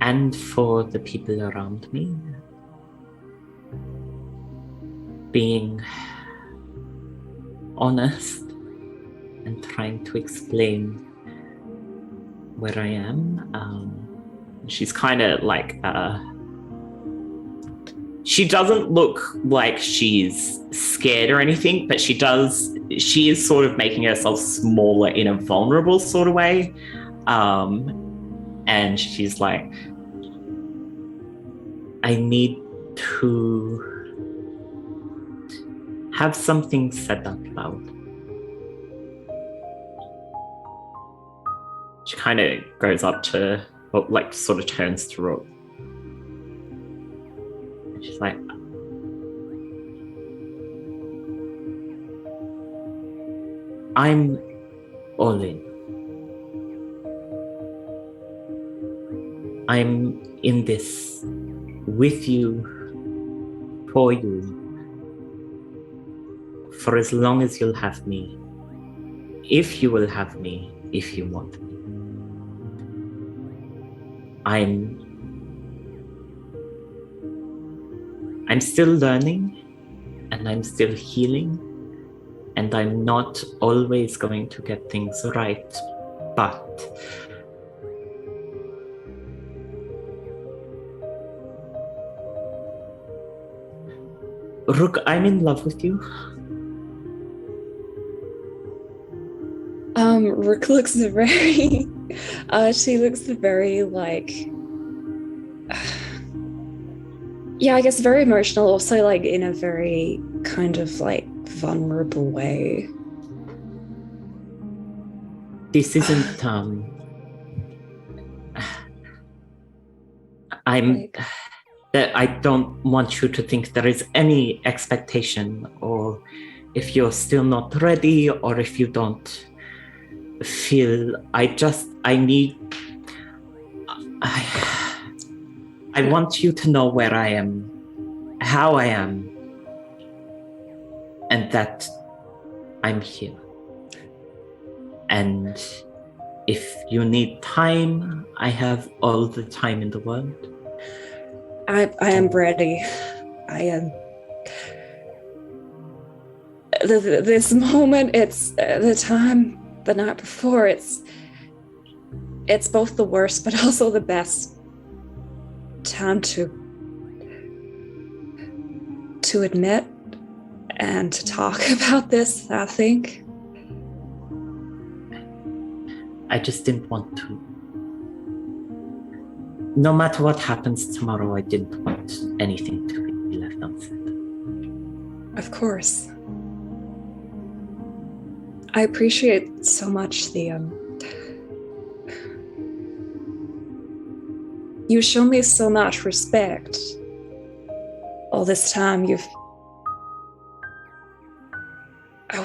and for the people around me, being honest and trying to explain where I am. She's kind of like, she doesn't look like she's scared or anything, but she is sort of making herself smaller in a vulnerable sort of way. And she's like, I need to have something said out loud. She kind of goes up to, or like sort of turns to Rook. And she's like, I'm all in. I'm in this with you, for you, for as long as you'll have me, if you will have me, if you want me. I'm still learning, and I'm still healing, and I'm not always going to get things right, but Rook, I'm in love with you. Rook looks very she looks very like yeah, I guess very emotional, also like in a very kind of like vulnerable way. This isn't I don't want you to think there is any expectation, or if you're still not ready, or if you don't feel, I want you to know where I am, how I am, and that I'm here. And if you need time, I have all the time in the world. I am ready. I am. This moment, it's the time, the night before, it's both the worst but also the best time to admit and to talk about this, I think. I just didn't want to. No matter what happens tomorrow, I didn't want anything to be left unsaid. Of course. I appreciate so much the you show me so much respect all this time. I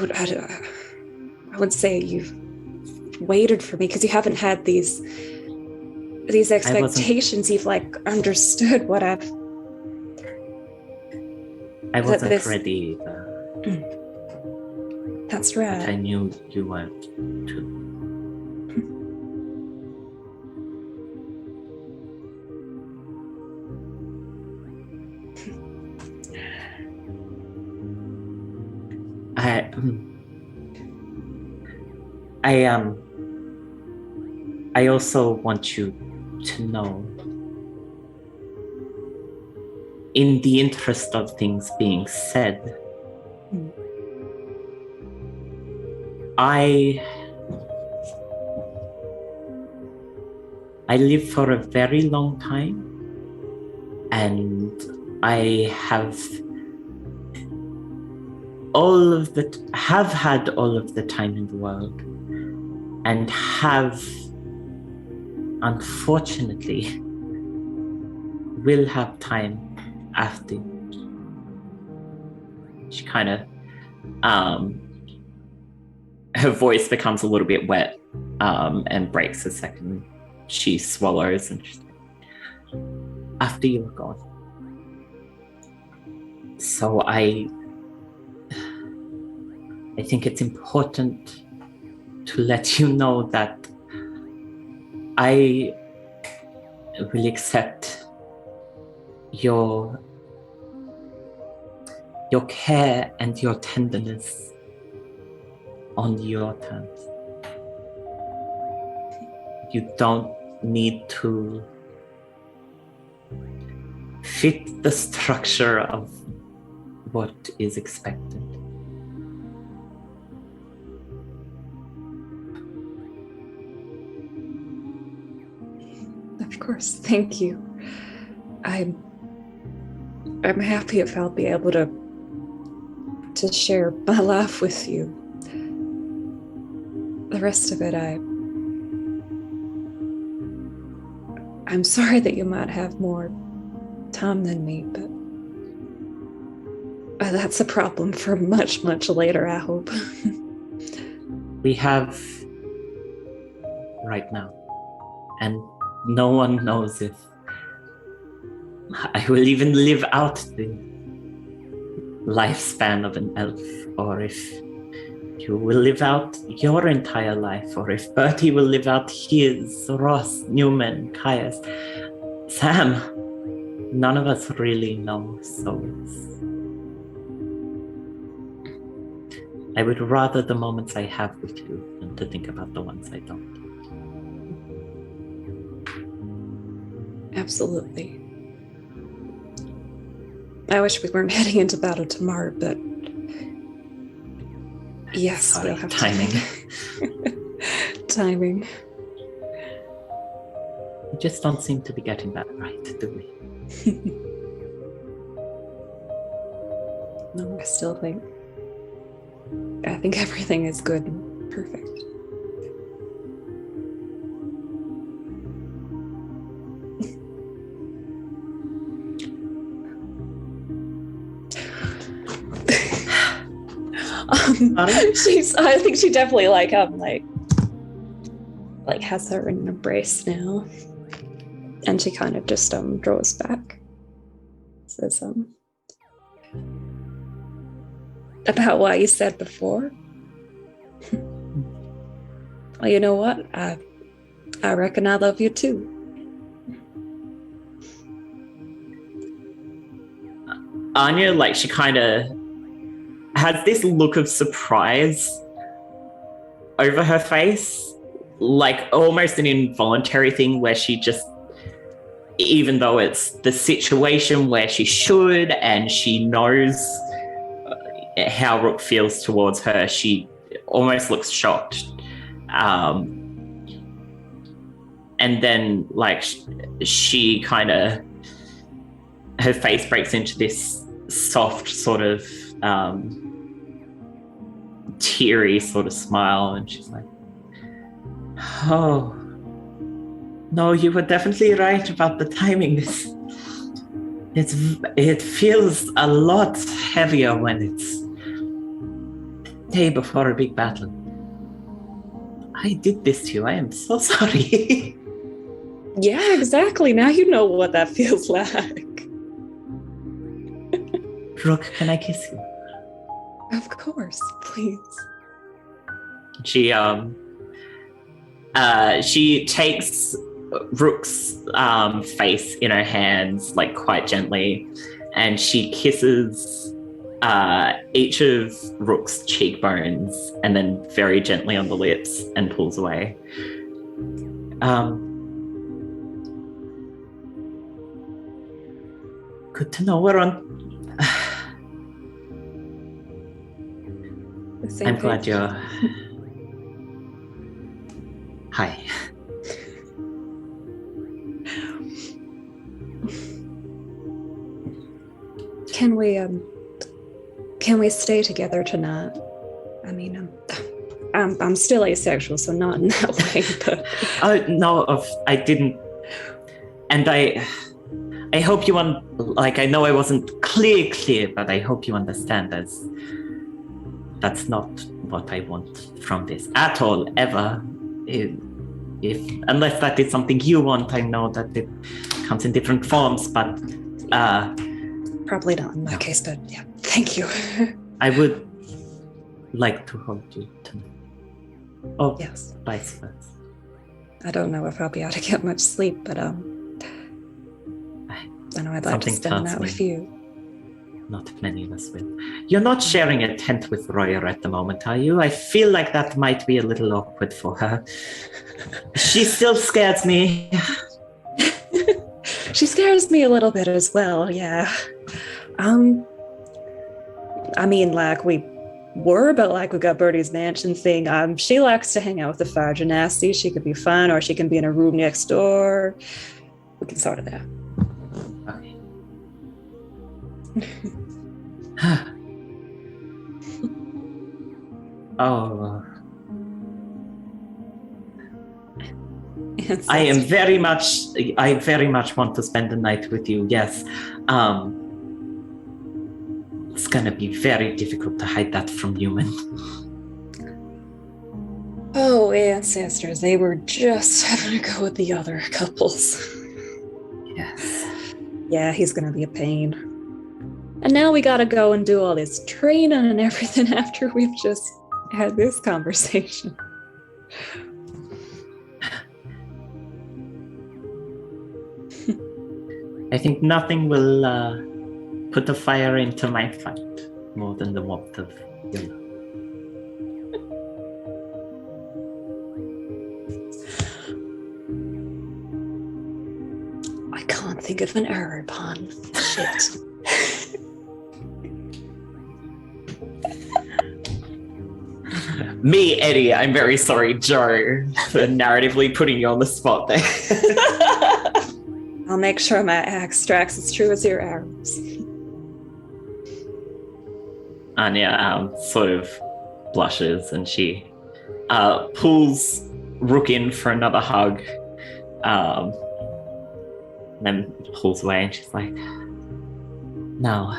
would say you've waited for me because you haven't had these expectations. You've like understood what I wasn't ready either. That's right. But I knew you weren't too. I also want you to know, in the interest of things being said, I lived for a very long time, and I have had all of the time in the world, and have, unfortunately, will have time after. She kind of her voice becomes a little bit wet and breaks a second. She swallows and she's like, after you were gone. So I think it's important to let you know that I will accept your care and your tenderness on your terms. You don't need to fit the structure of what is expected. Of course, thank you. I'm happy if I'll be able to share my life with you. The rest of it, I'm sorry that you might have more time than me, but that's a problem for much, much later, I hope. We have right now, and no one knows if I will even live out the lifespan of an elf, or if you will live out your entire life, or if Bertie will live out his, Ross, Neumann, Caius, Sam. None of us really know, so I would rather the moments I have with you than to think about the ones I don't. Absolutely. I wish we weren't heading into battle tomorrow, but yes, Sorry, we'll have timing. Timing. We just don't seem to be getting that right, do we? No, I think everything is good and perfect. I think she definitely like has her in an embrace now, and she kind of just draws back. Says about what you said before. Well, you know what? I reckon I love you too. Anya, she kind of has this look of surprise over her face, almost an involuntary thing where she just, even though it's the situation where she should and she knows how Rook feels towards her, she almost looks shocked. And then, she kind of, her face breaks into this soft sort of teary sort of smile, and she's like, oh, no, you were definitely right about the timing. It feels a lot heavier when it's the day before a big battle. I did this to you. I am so sorry. Yeah, exactly. Now you know what that feels like. Rook, can I kiss you? Of course, please. She takes Rook's face in her hands, quite gently, and she kisses each of Rook's cheekbones, and then very gently on the lips, and pulls away. Good to know we're on. I'm glad you're. Hi. Can we stay together tonight? I mean, I'm still asexual, so not in that way. But No, I didn't, and I hope you I know I wasn't clear, but I hope you understand. As that's not what I want from this at all, ever. Unless that is something you want, I know that it comes in different forms, but Probably not in my case, but yeah, thank you. I would like to hold you tonight. Oh, Yes. vice versa. I don't know if I'll be able to get much sleep, but I know I'd like to Something spend the tells night with me. you. Not many of us will. You're not sharing a tent with Royer at the moment, are you? I feel like that might be a little awkward for her. She still scares me. She scares me a little bit as well, yeah. I mean, like, we were, but like, we got Bertie's mansion thing. She likes to hang out with the fire genasi. She could be fun, or she can be in a room next door. We can sort it out. Okay. Oh. I very much want to spend the night with you, yes. It's gonna be very difficult to hide that from Neumann. Oh, ancestors, they were just having to go with the other couples. Yes. Yeah, he's gonna be a pain. And now we gotta go and do all this training and everything after we've just had this conversation. I think nothing will put a fire into my fight more than the warmth of your love. I can't think of an error pun. Shit. Me, Eddie, I'm very sorry, Joe, for narratively putting you on the spot there. I'll make sure my axe tracks as true as your arrows. Anya sort of blushes and she pulls Rook in for another hug, then pulls away and she's like, "No,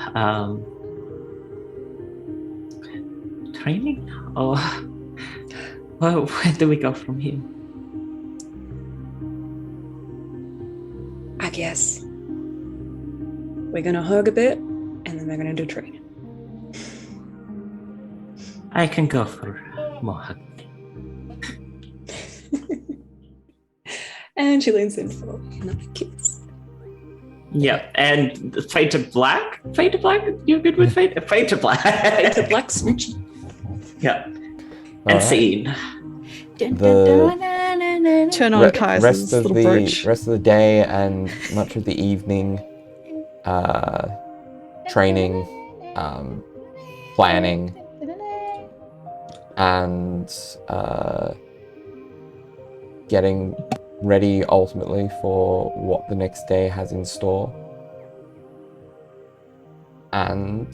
training? Or where do we go from here?" I guess we're gonna hug a bit and then we're gonna do training. I can go for more hugs. And she leans in for another kiss. Yeah, and Fade to Black? Fade to Black? You're good with Fade? Fade to Black. Fade to Black switch. Yeah. And Alright. scene. Turn on Caius's little brooch. Rest of the day and much of the evening, training, planning, and getting ready ultimately for what the next day has in store. And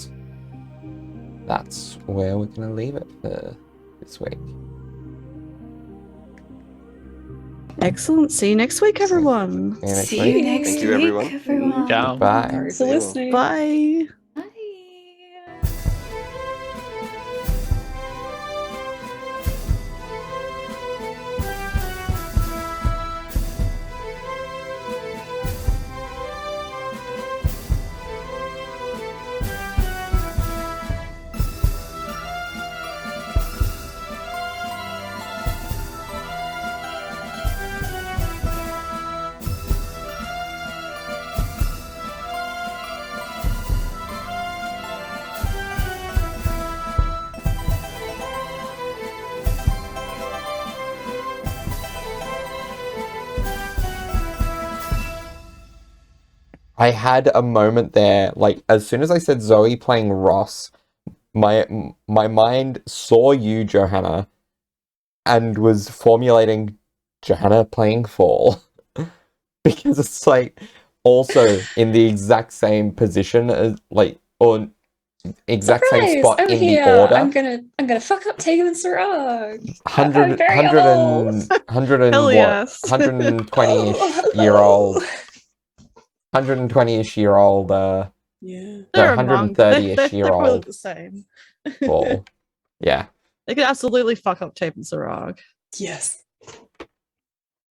that's where we're going to leave it for this week. Excellent. See you next week, everyone. See you next Thank you, everyone. everyone. Ciao. Bye. Thanks for listening. Bye. Bye. I had a moment there, like, as soon as I said Zoe playing Ross, my mind saw you, Johanna, and was formulating Johanna playing Fall. Because it's, like, also in the exact same position as, like, or exact same spot I'm in here. the order. I'm gonna fuck up Tegan and Siraj. 100, very 100 old. and, 100 and Hell what? yes. 120-ish year old. 120-ish year old, Yeah. They're no, a monk. 130-ish They're year probably old the same. Fall. Yeah. They could absolutely fuck up Tape and Sarag. Yes.